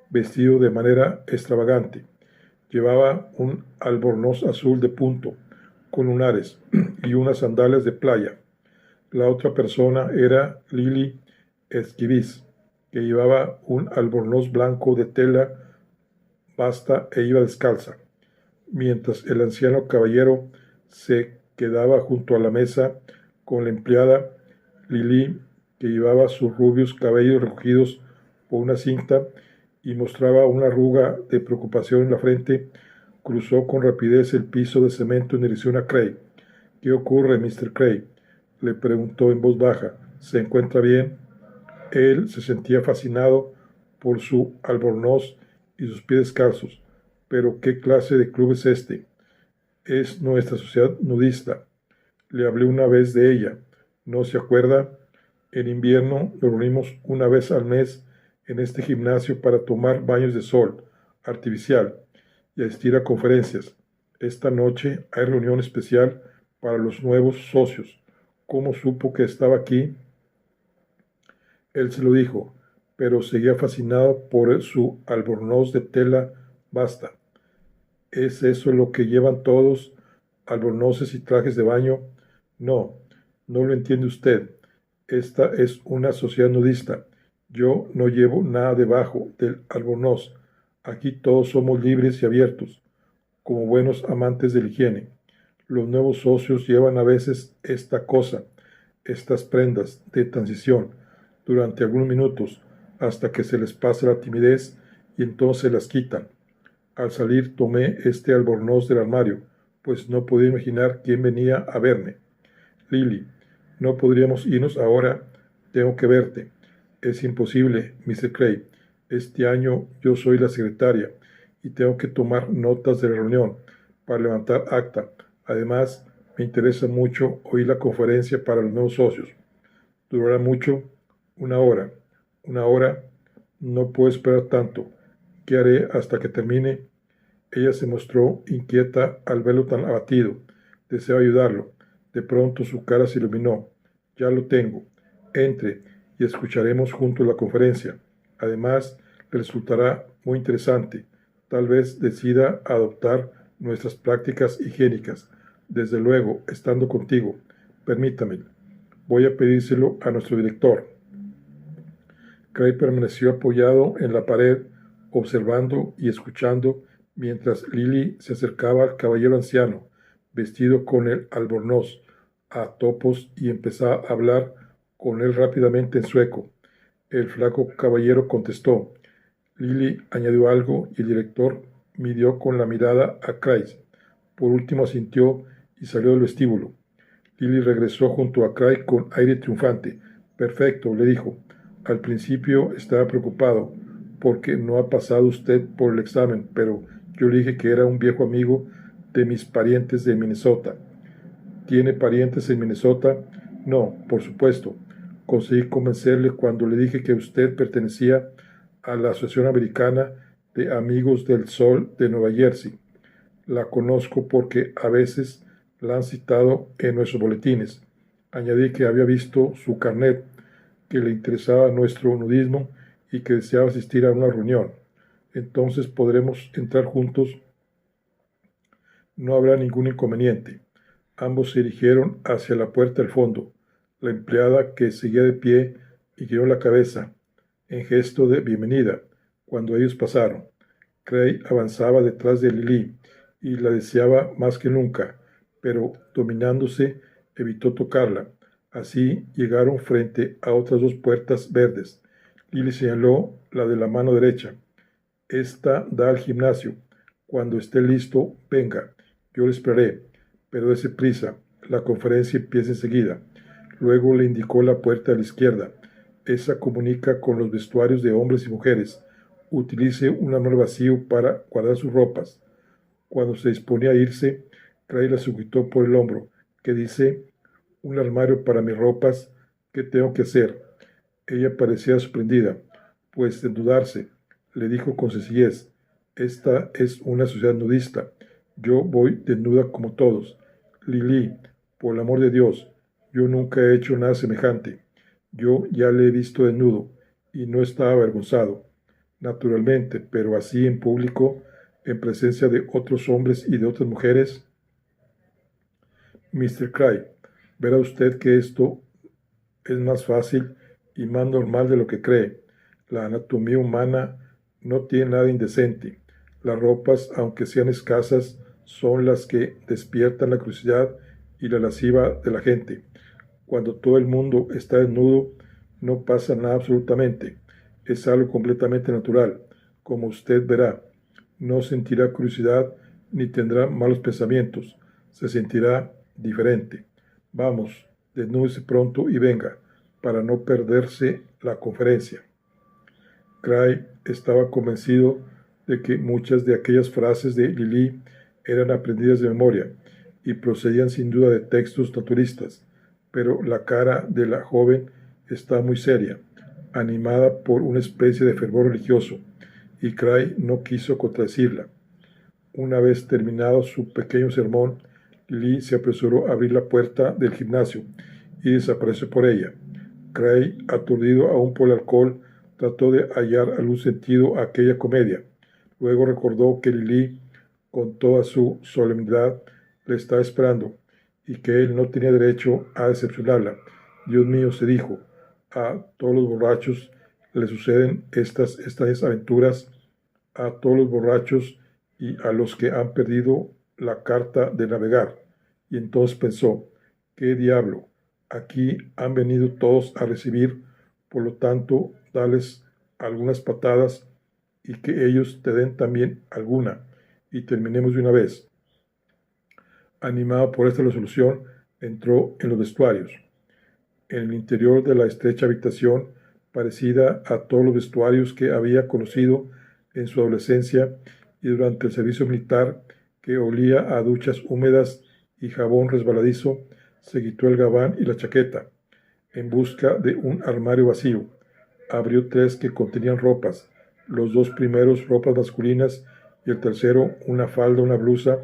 vestido de manera extravagante. Llevaba un albornoz azul de punto, con lunares, y unas sandalias de playa. La otra persona era Lily Esquivis, que llevaba un albornoz blanco de tela basta e iba descalza, mientras el anciano caballero se quedaba junto a la mesa con la empleada Lily, que llevaba sus rubios cabellos recogidos por una cinta y mostraba una arruga de preocupación en la frente. Cruzó con rapidez el piso de cemento en dirección a Cray. ¿Qué ocurre, Mr. Cray?, le preguntó en voz baja. ¿Se encuentra bien? Él se sentía fascinado por su albornoz y sus pies descalzos. ¿Pero qué clase de club es este? Es nuestra sociedad nudista. Le hablé una vez de ella. ¿No se acuerda? En invierno nos reunimos una vez al mes en este gimnasio para tomar baños de sol artificial y asistir a conferencias. Esta noche hay reunión especial para los nuevos socios. ¿Cómo supo que estaba aquí? Él se lo dijo, pero seguía fascinado por su albornoz de tela basta. ¿Es eso lo que llevan todos, albornoces y trajes de baño? No, no lo entiende usted. Esta es una sociedad nudista. Yo no llevo nada debajo del albornoz. Aquí todos somos libres y abiertos, como buenos amantes de la higiene. Los nuevos socios llevan a veces esta cosa, estas prendas de transición, durante algunos minutos, hasta que se les pasa la timidez y entonces las quitan. Al salir tomé este albornoz del armario, pues no podía imaginar quién venía a verme. Lily, no podríamos irnos ahora. Tengo que verte. Es imposible, Mr. Cray. Este año yo soy la secretaria y tengo que tomar notas de la reunión para levantar acta. Además, me interesa mucho oír la conferencia para los nuevos socios. ¿Durará mucho? Una hora. ¿Una hora? No puedo esperar tanto. ¿Qué haré hasta que termine? Ella se mostró inquieta al verlo tan abatido. Deseaba ayudarlo. De pronto su cara se iluminó. Ya lo tengo. Entre y escucharemos juntos la conferencia. Además, le resultará muy interesante. Tal vez decida adoptar nuestras prácticas higiénicas. Desde luego, estando contigo. Permítame. Voy a pedírselo a nuestro director. Cray permaneció apoyado en la pared, observando y escuchando mientras Lily se acercaba al caballero anciano, vestido con el albornoz a topos, y empezaba a hablar con él rápidamente en sueco. El flaco caballero contestó. Lily añadió algo y el director midió con la mirada a Cray. Por último asintió y salió del vestíbulo. Lily regresó junto a Cray con aire triunfante. Perfecto, le dijo. Al principio estaba preocupado porque no ha pasado usted por el examen, pero yo le dije que era un viejo amigo de mis parientes de Minnesota. ¿Tiene parientes en Minnesota? No, por supuesto. Conseguí convencerle cuando le dije que usted pertenecía a la Asociación Americana de Amigos del Sol de Nueva Jersey. La conozco porque a veces la han citado en nuestros boletines. Añadí que había visto su carnet, que le interesaba nuestro nudismo y que deseaba asistir a una reunión. Entonces podremos entrar juntos. No habrá ningún inconveniente. Ambos se dirigieron hacia la puerta del fondo. La empleada, que seguía de pie, inclinó la cabeza en gesto de bienvenida cuando ellos pasaron. Cray avanzaba detrás de Lily y la deseaba más que nunca, pero dominándose evitó tocarla. Así llegaron frente a otras dos puertas verdes. Lily señaló la de la mano derecha. Esta da al gimnasio. Cuando esté listo, venga. Yo le esperaré, pero dése prisa. La conferencia empieza enseguida. Luego le indicó la puerta a la izquierda. Esa comunica con los vestuarios de hombres y mujeres. Utilice un armario vacío para guardar sus ropas. Cuando se disponía a irse, Cray la sujetó por el hombro. ¿Qué dice? Un armario para mis ropas. ¿Qué tengo que hacer? Ella parecía sorprendida. Pues de dudarse, le dijo con sencillez. Esta es una sociedad nudista. Yo voy desnuda como todos. Lily, por el amor de Dios, yo nunca he hecho nada semejante. Yo ya le he visto desnudo y no estaba avergonzado. Naturalmente, pero así en público, en presencia de otros hombres y de otras mujeres. Mr. Cray, verá usted que esto es más fácil y más normal de lo que cree. La anatomía humana no tiene nada indecente. Las ropas, aunque sean escasas, son las que despiertan la curiosidad y la lasciva de la gente. Cuando todo el mundo está desnudo, no pasa nada absolutamente. Es algo completamente natural. Como usted verá, no sentirá curiosidad ni tendrá malos pensamientos. Se sentirá diferente. Vamos, desnúdese pronto y venga, para no perderse la conferencia. Cray estaba convencido de que muchas de aquellas frases de Lily eran aprendidas de memoria y procedían sin duda de textos naturistas, pero la cara de la joven estaba muy seria, animada por una especie de fervor religioso, y Cray no quiso contradecirla. Una vez terminado su pequeño sermón, Lily se apresuró a abrir la puerta del gimnasio y desapareció por ella. Cray, aturdido aún por el alcohol, trató de hallar algún sentido a aquella comedia. Luego recordó que Lily, con toda su solemnidad, le estaba esperando y que él no tenía derecho a decepcionarla. Dios mío, se dijo, a todos los borrachos le suceden estas extrañas aventuras, a todos los borrachos y a los que han perdido la carta de navegar. Y entonces pensó, ¿qué diablo? Aquí han venido todos a recibir, por lo tanto, dales algunas patadas y que ellos te den también alguna, y terminemos de una vez. Animado por esta resolución, entró en los vestuarios. En el interior de la estrecha habitación, parecida a todos los vestuarios que había conocido en su adolescencia y durante el servicio militar, que olía a duchas húmedas y jabón resbaladizo, se quitó el gabán y la chaqueta, en busca de un armario vacío. Abrió tres que contenían ropas, los dos primeros ropas masculinas y el tercero una falda, una blusa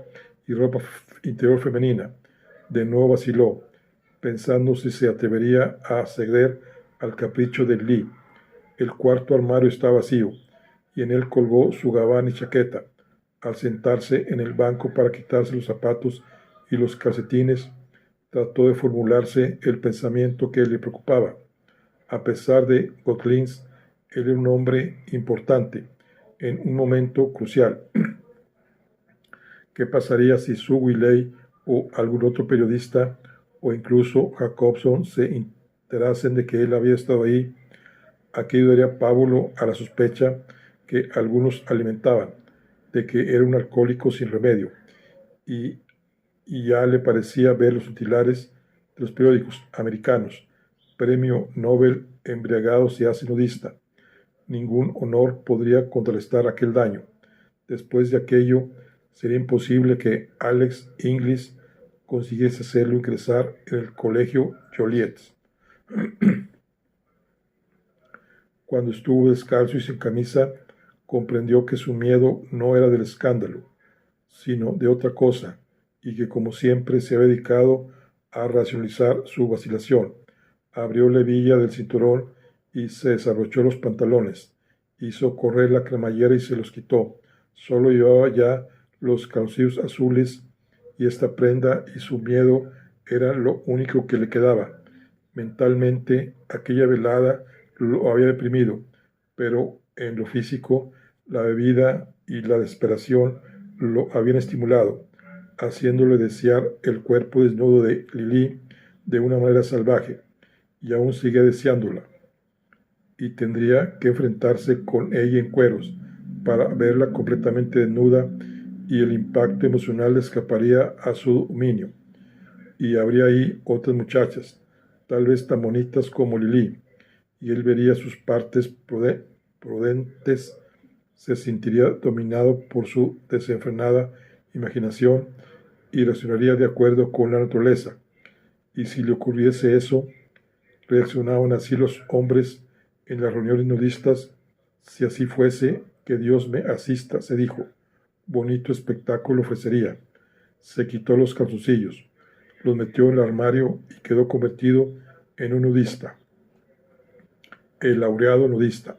y ropa interior femenina. De nuevo vaciló, pensando si se atrevería a ceder al capricho de Lee. El cuarto armario estaba vacío, y en él colgó su gabán y chaqueta. Al sentarse en el banco para quitarse los zapatos y los calcetines, trató de formularse el pensamiento que le preocupaba. A pesar de Godlins, él era un hombre importante, en un momento crucial. ¿Qué pasaría si Sue Willey o algún otro periodista o incluso Jacobson se enterasen de que él había estado ahí? Aquello daría pábulo a la sospecha que algunos alimentaban de que era un alcohólico sin remedio, y, y ya le parecía ver los titulares de los periódicos americanos: Premio Nobel embriagado se hace nudista. Ningún honor podría contrarrestar aquel daño. Después de aquello, sería imposible que Alex Inglis consiguiese hacerlo ingresar en el colegio Joliet. Cuando estuvo descalzo y sin camisa, comprendió que su miedo no era del escándalo, sino de otra cosa, y que como siempre se había dedicado a racionalizar su vacilación. Abrió la hebilla del cinturón y se desabrochó los pantalones. Hizo correr la cremallera y se los quitó. Solo llevaba ya los calzoncillos azules, y esta prenda y su miedo eran lo único que le quedaba. Mentalmente, aquella velada lo había deprimido, pero en lo físico, la bebida y la desesperación lo habían estimulado, haciéndole desear el cuerpo desnudo de Lily de una manera salvaje, y aún sigue deseándola, y tendría que enfrentarse con ella en cueros para verla completamente desnuda, y el impacto emocional escaparía a su dominio. Y habría ahí otras muchachas, tal vez tan bonitas como Lily, y él vería sus partes prudentes, se sentiría dominado por su desenfrenada imaginación y reaccionaría de acuerdo con la naturaleza. Y si le ocurriese eso, reaccionaban así los hombres en las reuniones nudistas. Si así fuese, que Dios me asista, se dijo. Bonito espectáculo ofrecería. Se quitó los calzoncillos, los metió en el armario y quedó convertido en un nudista. El laureado nudista.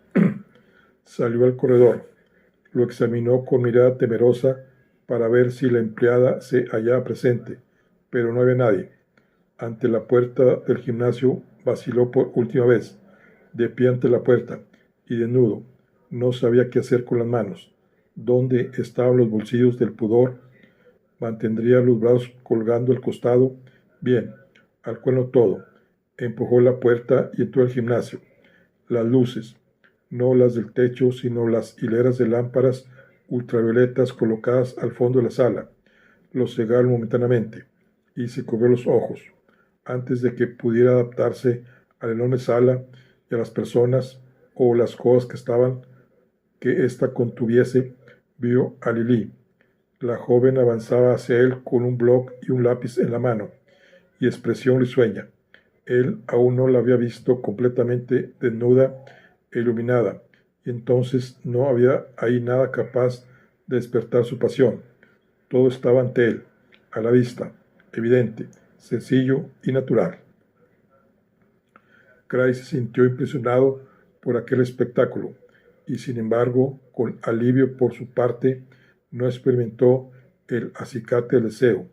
Salió al corredor, lo examinó con mirada temerosa para ver si la empleada se hallaba presente, pero no había nadie. Ante la puerta del gimnasio vaciló por última vez, de pie ante la puerta, y desnudo. No sabía qué hacer con las manos. ¿Dónde estaban los bolsillos del pudor? Mantendría los brazos colgando al costado. Bien, al cuerno todo. Empujó la puerta y entró al gimnasio. Las luces, no las del techo, sino las hileras de lámparas ultravioletas colocadas al fondo de la sala, los cegaron momentáneamente, y se cubrió los ojos. Antes de que pudiera adaptarse a la enorme sala y a las personas o las cosas que ésta contuviese, vio a Lily. La joven avanzaba hacia él con un bloc y un lápiz en la mano, y expresión risueña. Él aún no la había visto completamente desnuda e iluminada, y entonces no había ahí nada capaz de despertar su pasión. Todo estaba ante él, a la vista, evidente, sencillo y natural. Cray se sintió impresionado por aquel espectáculo, y sin embargo, con alivio por su parte, no experimentó el acicate del deseo.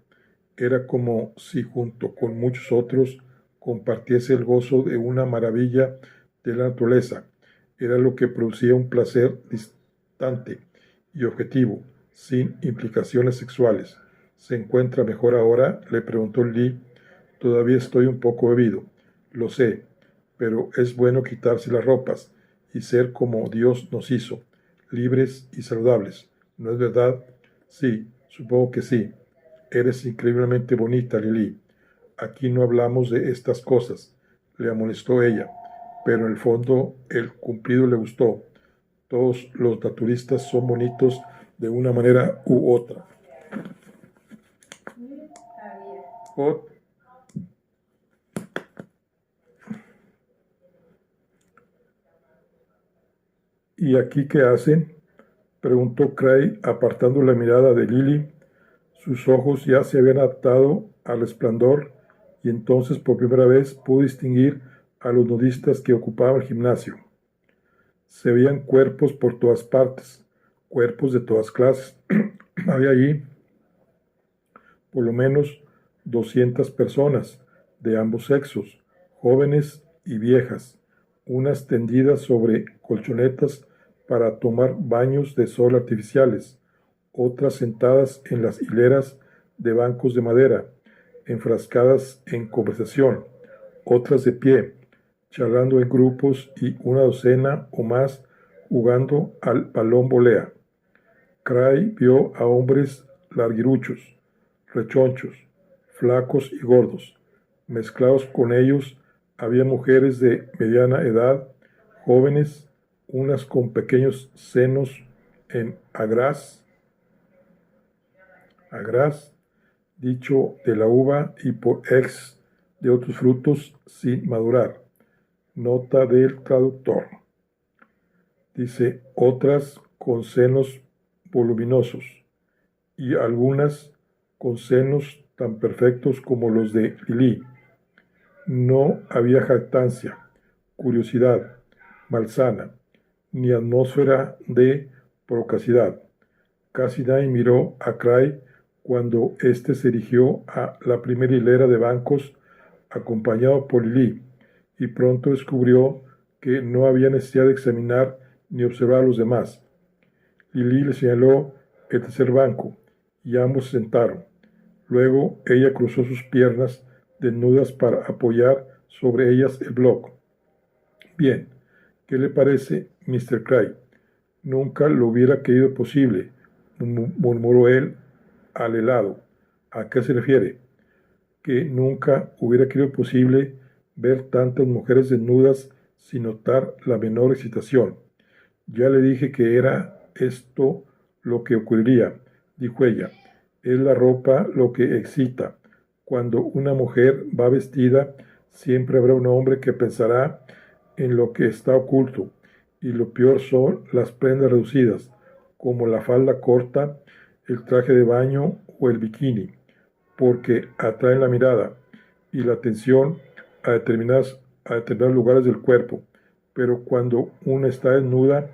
Era como si junto con muchos otros compartiese el gozo de una maravilla de la naturaleza. Era lo que producía un placer distante y objetivo, sin implicaciones sexuales. ¿Se encuentra mejor ahora?, le preguntó Lee. Todavía estoy un poco bebido, lo sé, pero es bueno quitarse las ropas y ser como Dios nos hizo, libres y saludables. ¿No es verdad? Sí, supongo que sí. Eres increíblemente bonita, Lily. Aquí no hablamos de estas cosas, le amonestó ella, pero en el fondo el cumplido le gustó. Todos los naturistas son bonitos de una manera u otra. ¿Y aquí qué hacen?, preguntó Cray, apartando la mirada de Lily. Sus ojos ya se habían adaptado al resplandor, y entonces por primera vez pudo distinguir a los nudistas que ocupaban el gimnasio. Se veían cuerpos por todas partes, cuerpos de todas clases. Había allí por lo menos 200 personas de ambos sexos, jóvenes y viejas, unas tendidas sobre colchonetas para tomar baños de sol artificiales, otras sentadas en las hileras de bancos de madera, enfrascadas en conversación, otras de pie, charlando en grupos, y una docena o más jugando al balón volea. Cray vio a hombres larguiruchos, rechonchos, flacos y gordos. Mezclados con ellos había mujeres de mediana edad, jóvenes, unas con pequeños senos en agraz, dicho de la uva, y por ex de otros frutos sin madurar. Nota del traductor. Dice, otras con senos voluminosos, y algunas con senos tan perfectos como los de Lily. No había jactancia, curiosidad malsana, ni atmósfera de procacidad. Casi nadie miró a Cray cuando éste se dirigió a la primera hilera de bancos acompañado por Lily, y pronto descubrió que no había necesidad de examinar ni observar a los demás. Lily le señaló el tercer banco, y ambos se sentaron. Luego ella cruzó sus piernas desnudas para apoyar sobre ellas el blog. Bien, ¿qué le parece, Mr. Cray? Nunca lo hubiera creído posible, murmuró él al helado. ¿A qué se refiere? Que nunca hubiera creído posible ver tantas mujeres desnudas sin notar la menor excitación. Ya le dije que era esto lo que ocurriría, dijo ella. Es la ropa lo que excita. Cuando una mujer va vestida, siempre habrá un hombre que pensará en lo que está oculto, y lo peor son las prendas reducidas, como la falda corta, el traje de baño o el bikini, porque atraen la mirada y la atención a determinados lugares del cuerpo. Pero cuando una está desnuda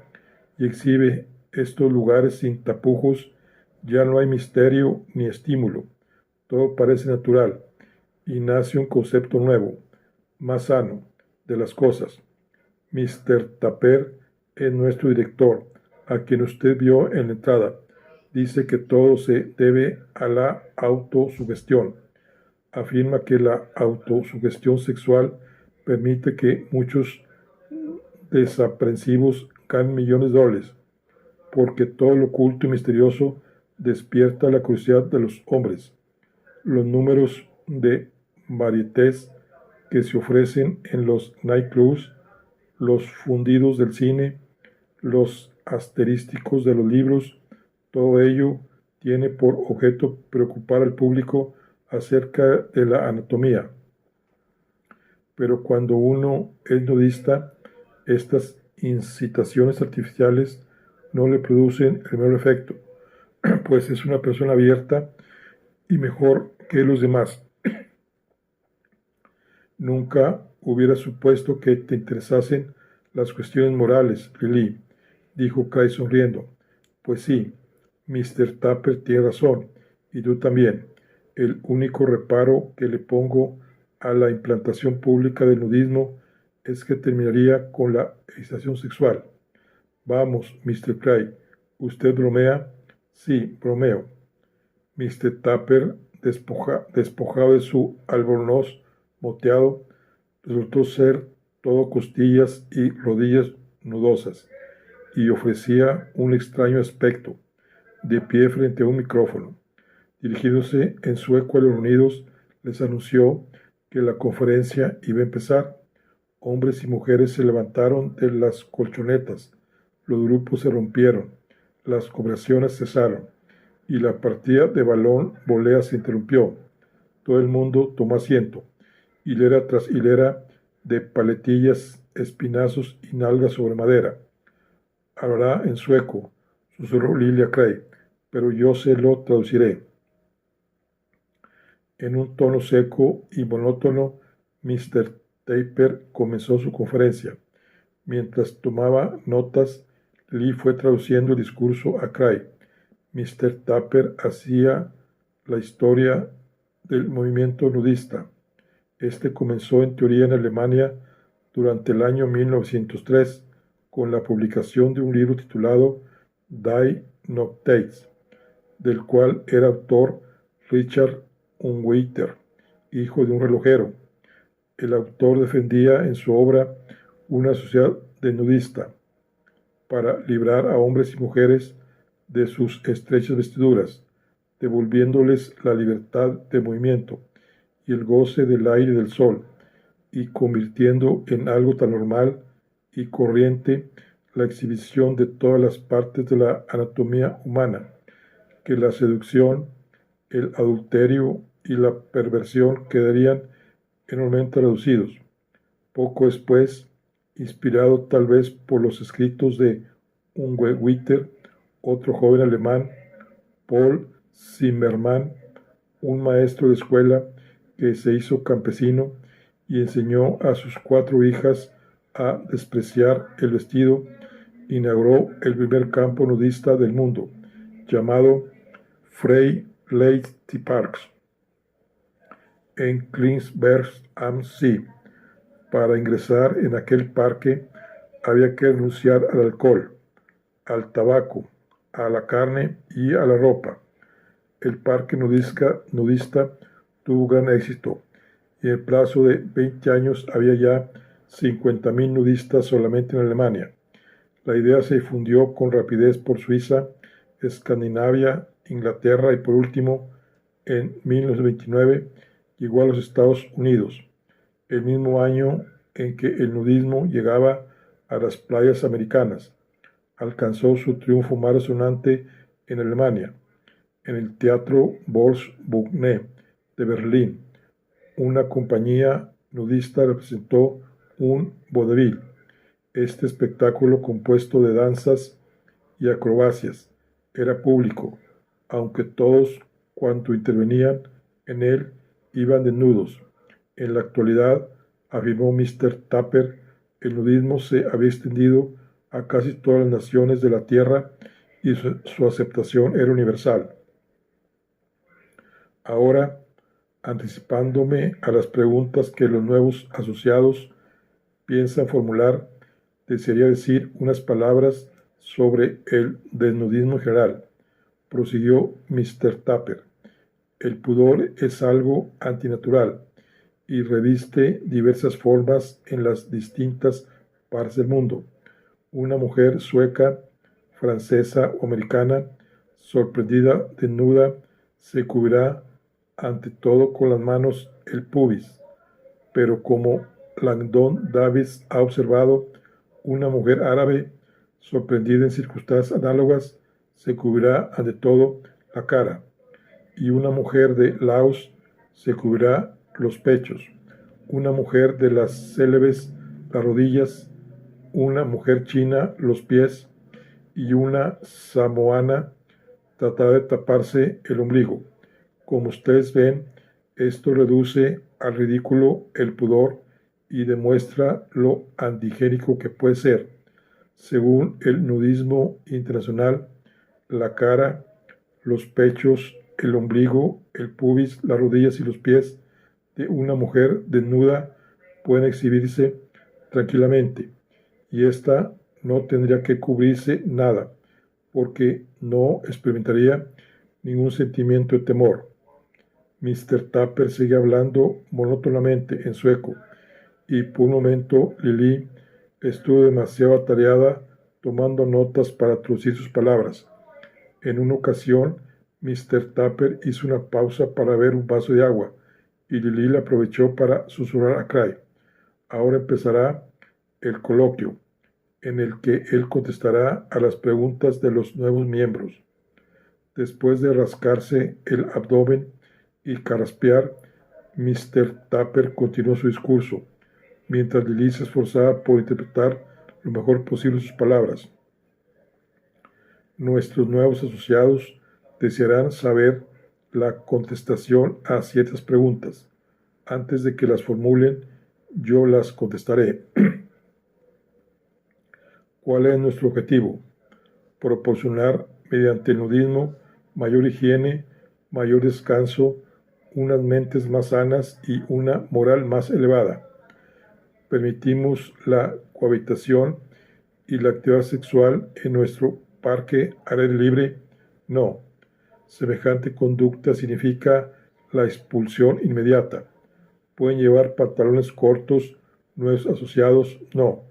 y exhibe estos lugares sin tapujos, ya no hay misterio ni estímulo. Todo parece natural y nace un concepto nuevo, más sano, de las cosas. Mr. Tapper es nuestro director, a quien usted vio en la entrada. Dice que todo se debe a la autosugestión. Afirma que la autosugestión sexual permite que muchos desaprensivos ganen millones de dólares, porque todo lo oculto y misterioso despierta la curiosidad de los hombres. Los números de varietés que se ofrecen en los nightclubs, los fundidos del cine, los asterísticos de los libros, todo ello tiene por objeto preocupar al público acerca de la anatomía. Pero cuando uno es nudista, estas incitaciones artificiales no le producen el menor efecto, pues es una persona abierta y mejor que los demás. Nunca hubiera supuesto que te interesasen las cuestiones morales, Lily, dijo Cray sonriendo. Pues sí, Mr. Tapper tiene razón, y tú también. El único reparo que le pongo a la implantación pública del nudismo es que terminaría con la excitación sexual. Vamos, Mr. Cray, ¿usted bromea? Sí, bromeo. Mr. Tapper, despojado de su albornoz moteado, resultó ser todo costillas y rodillas nudosas, y ofrecía un extraño aspecto, de pie frente a un micrófono. Dirigiéndose en sueco a los reunidos, les anunció que la conferencia iba a empezar. Hombres y mujeres se levantaron de las colchonetas, los grupos se rompieron, las conversaciones cesaron, y la partida de balón volea se interrumpió. Todo el mundo tomó asiento, hilera tras hilera de paletillas, espinazos y nalgas sobre madera. Hablará en sueco, susurró Lilia Cray, pero yo se lo traduciré. En un tono seco y monótono, Mr. Tapper comenzó su conferencia. Mientras tomaba notas, Lee fue traduciendo el discurso a Cray. Mr. Tapper hacía la historia del movimiento nudista. Este comenzó en teoría en Alemania durante el año 1903 con la publicación de un libro titulado Die Noctates, del cual era autor Richard Unweiter, hijo de un relojero. El autor defendía en su obra una sociedad nudista para librar a hombres y mujeres de sus estrechas vestiduras, devolviéndoles la libertad de movimiento y el goce del aire y del sol, y convirtiendo en algo tan normal y corriente la exhibición de todas las partes de la anatomía humana, que la seducción, el adulterio y la perversión quedarían enormemente reducidos. Poco después, inspirado tal vez por los escritos de Unweiter, otro joven alemán, Paul Zimmermann, un maestro de escuela que se hizo campesino y enseñó a sus 4 hijas a despreciar el vestido, inauguró el primer campo nudista del mundo, llamado Freiheitspark, en Klingsberg am See. Para ingresar en aquel parque había que renunciar al alcohol, al tabaco, a la carne y a la ropa. El parque nudista tuvo gran éxito y en el plazo de 20 años había ya 50.000 nudistas solamente en Alemania. La idea se difundió con rapidez por Suiza, Escandinavia, Inglaterra y por último, en 1929, llegó a los Estados Unidos, el mismo año en que el nudismo llegaba a las playas americanas. Alcanzó su triunfo más resonante en Alemania, en el Teatro Volksbühne de Berlín. Una compañía nudista representó un vodevil. Este espectáculo compuesto de danzas y acrobacias era público, aunque todos cuanto intervenían en él iban desnudos. En la actualidad, afirmó Mr. Tapper, el nudismo se había extendido a casi todas las naciones de la Tierra y su aceptación era universal. Ahora, anticipándome a las preguntas que los nuevos asociados piensan formular, desearía decir unas palabras sobre el desnudismo en general, prosiguió Mr. Tapper. El pudor es algo antinatural y reviste diversas formas en las distintas partes del mundo. Una mujer sueca, francesa o americana, sorprendida desnuda, se cubrirá ante todo con las manos el pubis, pero como Langdon Davis ha observado, una mujer árabe, sorprendida en circunstancias análogas, se cubrirá ante todo la cara, y una mujer de Laos se cubrirá los pechos, una mujer de las célebes las rodillas, una mujer china los pies, y una samoana tratará de taparse el ombligo. Como ustedes ven, esto reduce al ridículo el pudor y demuestra lo antigénico que puede ser. Según el nudismo internacional, la cara, los pechos, el ombligo, el pubis, las rodillas y los pies de una mujer desnuda pueden exhibirse tranquilamente y ésta no tendría que cubrirse nada porque no experimentaría ningún sentimiento de temor. Mr. Tapper sigue hablando monótonamente en sueco y por un momento Lily estuvo demasiado atareada tomando notas para traducir sus palabras. En una ocasión, Mr. Tapper hizo una pausa para beber un vaso de agua y Lily la aprovechó para susurrar a Cray. Ahora empezará el coloquio, en el que él contestará a las preguntas de los nuevos miembros. Después de rascarse el abdomen y carraspear, Mr. Tapper continuó su discurso, mientras Lily se esforzaba por interpretar lo mejor posible sus palabras. Nuestros nuevos asociados desearán saber la contestación a ciertas preguntas. Antes de que las formulen, yo las contestaré. ¿Cuál es nuestro objetivo? Proporcionar, mediante el nudismo, mayor higiene, mayor descanso, unas mentes más sanas y una moral más elevada. Permitimos la cohabitación y la actividad sexual en nuestro parque al aire libre. No. Semejante conducta significa la expulsión inmediata. ¿Pueden llevar pantalones cortos nuevos asociados? No.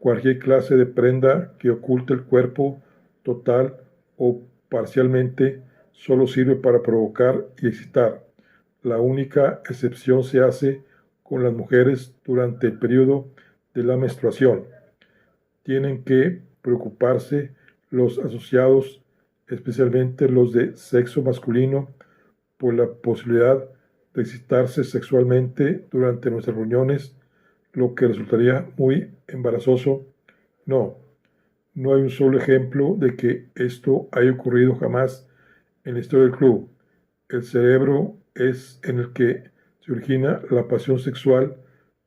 Cualquier clase de prenda que oculte el cuerpo total o parcialmente solo sirve para provocar y excitar. La única excepción se hace con las mujeres durante el periodo de la menstruación. Tienen que preocuparse los asociados, especialmente los de sexo masculino, por la posibilidad de excitarse sexualmente durante nuestras reuniones, lo que resultaría muy embarazoso. No, no hay un solo ejemplo de que esto haya ocurrido jamás en la historia del club. El cerebro es en el que se origina la pasión sexual,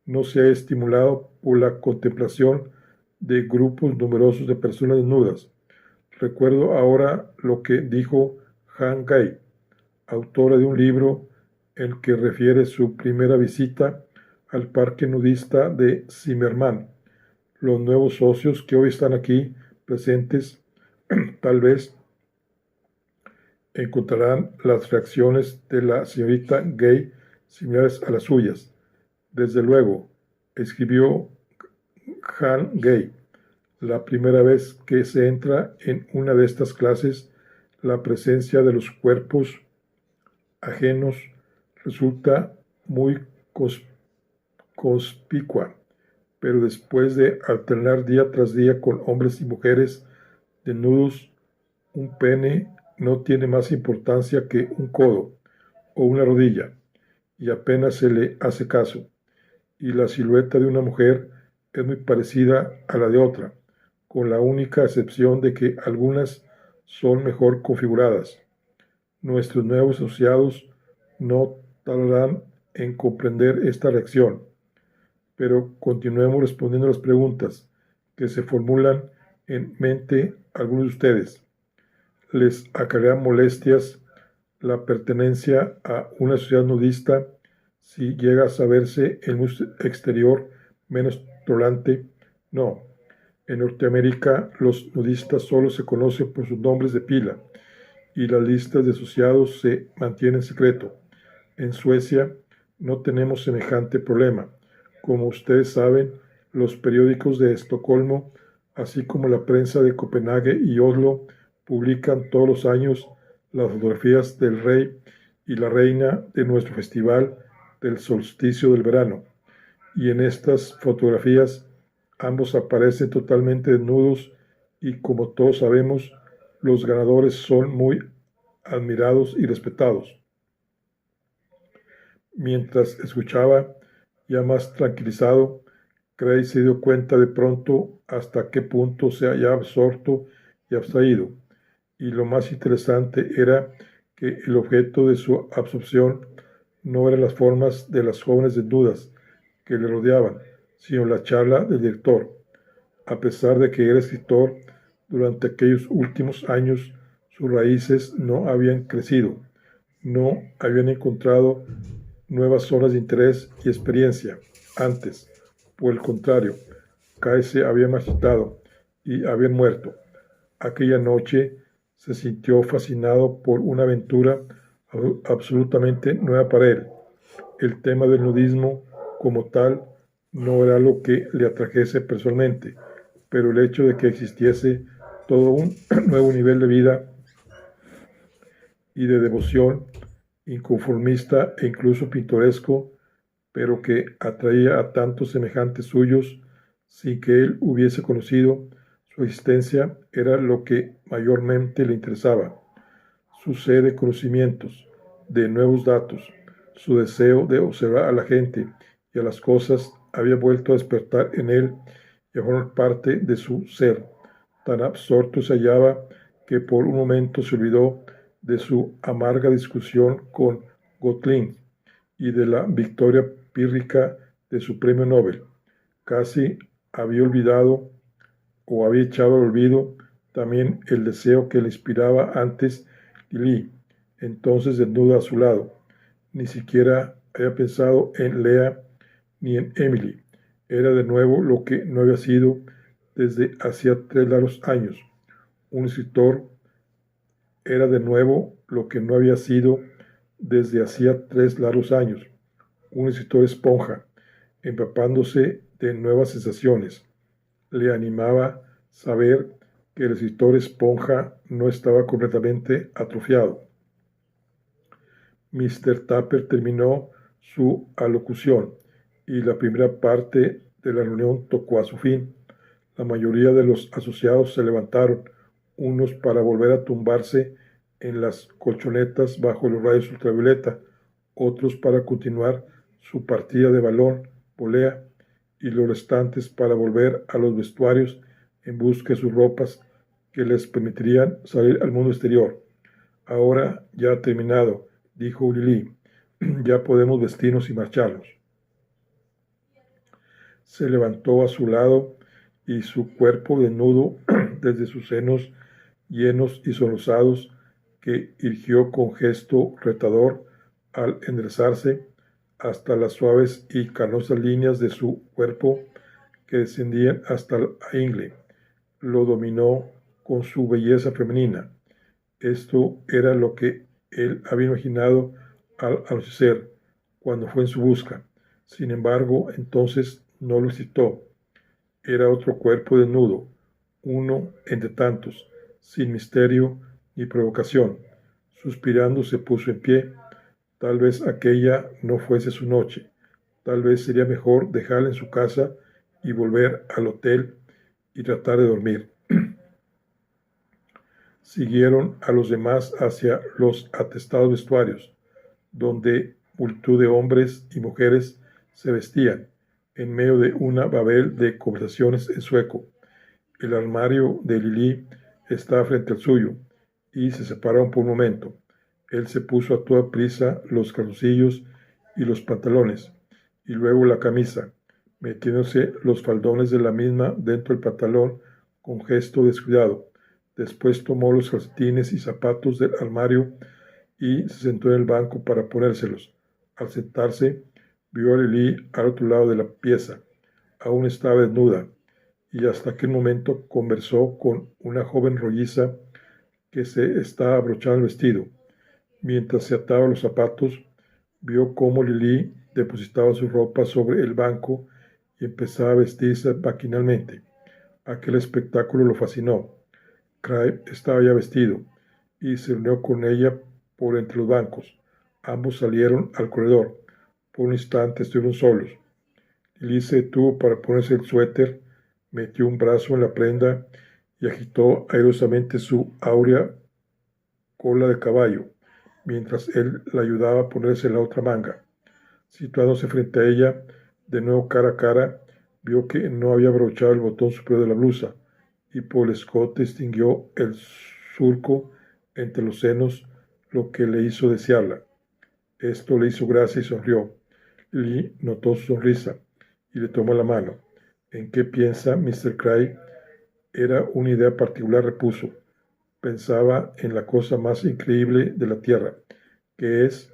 no se ha estimulado por la contemplación de grupos numerosos de personas desnudas. Recuerdo ahora lo que dijo Han Gay, autora de un libro en que refiere su primera visita al parque nudista de Zimmermann. Los nuevos socios que hoy están aquí presentes tal vez encontrarán las reacciones de la señorita Gay similares a las suyas. Desde luego, escribió Han Gay, la primera vez que se entra en una de estas clases, la presencia de los cuerpos ajenos resulta muy conspicua, pero después de alternar día tras día con hombres y mujeres desnudos, un pene no tiene más importancia que un codo o una rodilla, y apenas se le hace caso, y la silueta de una mujer es muy parecida a la de otra, con la única excepción de que algunas son mejor configuradas. Nuestros nuevos asociados no tardarán en comprender esta reacción, pero continuemos respondiendo a las preguntas que se formulan en mente algunos de ustedes. ¿Les acarrea molestias la pertenencia a una sociedad nudista si llega a saberse en un exterior menos tolerante? No. En Norteamérica, los nudistas solo se conocen por sus nombres de pila y las listas de asociados se mantienen en secreto. En Suecia no tenemos semejante problema. Como ustedes saben, los periódicos de Estocolmo, así como la prensa de Copenhague y Oslo, publican todos los años las fotografías del rey y la reina de nuestro festival del solsticio del verano. Y en estas fotografías ambos aparecen totalmente desnudos y, como todos sabemos, los ganadores son muy admirados y respetados. Mientras escuchaba, ya más tranquilizado, Cray se dio cuenta de pronto hasta qué punto se hallaba absorto y abstraído, y lo más interesante era que el objeto de su absorción no eran las formas de las jóvenes desnudas que le rodeaban, sino la charla del director. A pesar de que era escritor, durante aquellos últimos años sus raíces no habían crecido, no habían encontrado nuevas zonas de interés y experiencia. Antes, por el contrario, Kai se había marchitado y había muerto. Aquella noche se sintió fascinado por una aventura absolutamente nueva para él. El tema del nudismo como tal no era lo que le atrajese personalmente, pero el hecho de que existiese todo un nuevo nivel de vida y de devoción inconformista e incluso pintoresco, pero que atraía a tantos semejantes suyos sin que él hubiese conocido su existencia, era lo que mayormente le interesaba. Su sed de conocimientos, de nuevos datos, su deseo de observar a la gente y a las cosas había vuelto a despertar en él y a formar parte de su ser. Tan absorto se hallaba que por un momento se olvidó de su amarga discusión con Gotling y de la victoria pírrica de su premio Nobel. Casi había olvidado o había echado al olvido también el deseo que le inspiraba antes Lily, entonces desnuda a su lado. Ni siquiera había pensado en Lea ni en Emily. Era de nuevo lo que no había sido desde hacía 3 largos años. Un escritor. Era de nuevo lo que no había sido desde hacía 3 largos años. Un escritor esponja, empapándose de nuevas sensaciones. Le animaba saber que el escritor esponja no estaba completamente atrofiado. Mr. Tapper terminó su alocución y la primera parte de la reunión tocó a su fin. La mayoría de los asociados se levantaron, unos para volver a tumbarse en las colchonetas bajo los rayos ultravioleta, otros para continuar su partida de balón, volea, y los restantes para volver a los vestuarios en busca de sus ropas que les permitirían salir al mundo exterior. Ahora ya ha terminado, dijo Lily. Ya podemos vestirnos y marcharnos. Se levantó a su lado y su cuerpo desnudo desde sus senos llenos y sonrosados que irguió con gesto retador al enderezarse hasta las suaves y carnosas líneas de su cuerpo que descendían hasta la ingle. Lo dominó con su belleza femenina. Esto era lo que él había imaginado al anochecer, cuando fue en su busca. Sin embargo, entonces no lo citó. Era otro cuerpo desnudo, uno entre tantos, sin misterio ni provocación. Suspirando se puso en pie. Tal vez aquella no fuese su noche. Tal vez sería mejor dejarla en su casa y volver al hotel y tratar de dormir. Siguieron a los demás hacia los atestados vestuarios, donde multitud de hombres y mujeres se vestían, en medio de una babel de conversaciones en sueco. El armario de Lili estaba frente al suyo, y se separaron por un momento. Él se puso a toda prisa los calzoncillos y los pantalones, y luego la camisa, metiéndose los faldones de la misma dentro del pantalón con gesto descuidado. Después tomó los calcetines y zapatos del armario y se sentó en el banco para ponérselos. Al sentarse, vio a Lili al otro lado de la pieza. Aún estaba desnuda, y hasta aquel momento conversó con una joven rolliza que se estaba abrochando el vestido. Mientras se ataba los zapatos, vio cómo Lili depositaba su ropa sobre el banco y empezaba a vestirse maquinalmente. Aquel espectáculo lo fascinó. Craig estaba ya vestido y se unió con ella por entre los bancos. Ambos salieron al corredor. Por un instante estuvieron solos. Lili se detuvo para ponerse el suéter, metió un brazo en la prenda y agitó airosamente su áurea cola de caballo, mientras él la ayudaba a ponerse la otra manga. Situándose frente a ella, de nuevo cara a cara, vio que no había abrochado el botón superior de la blusa, y por el escote distinguió el surco entre los senos, lo que le hizo desearla. Esto le hizo gracia y sonrió. Lili notó su sonrisa y le tomó la mano. ¿En qué piensa Mr. Craig? Era una idea particular, repuso. Pensaba en la cosa más increíble de la tierra, que es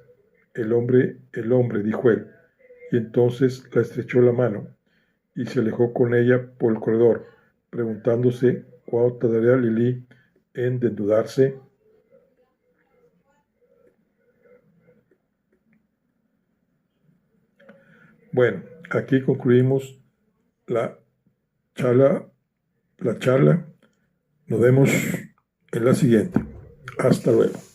el hombre, dijo él, y entonces la estrechó la mano y se alejó con ella por el corredor, preguntándose cuánto tardaría Lili en desnudarse. Bueno, aquí concluimos la charla. Nos vemos en la siguiente. Hasta luego.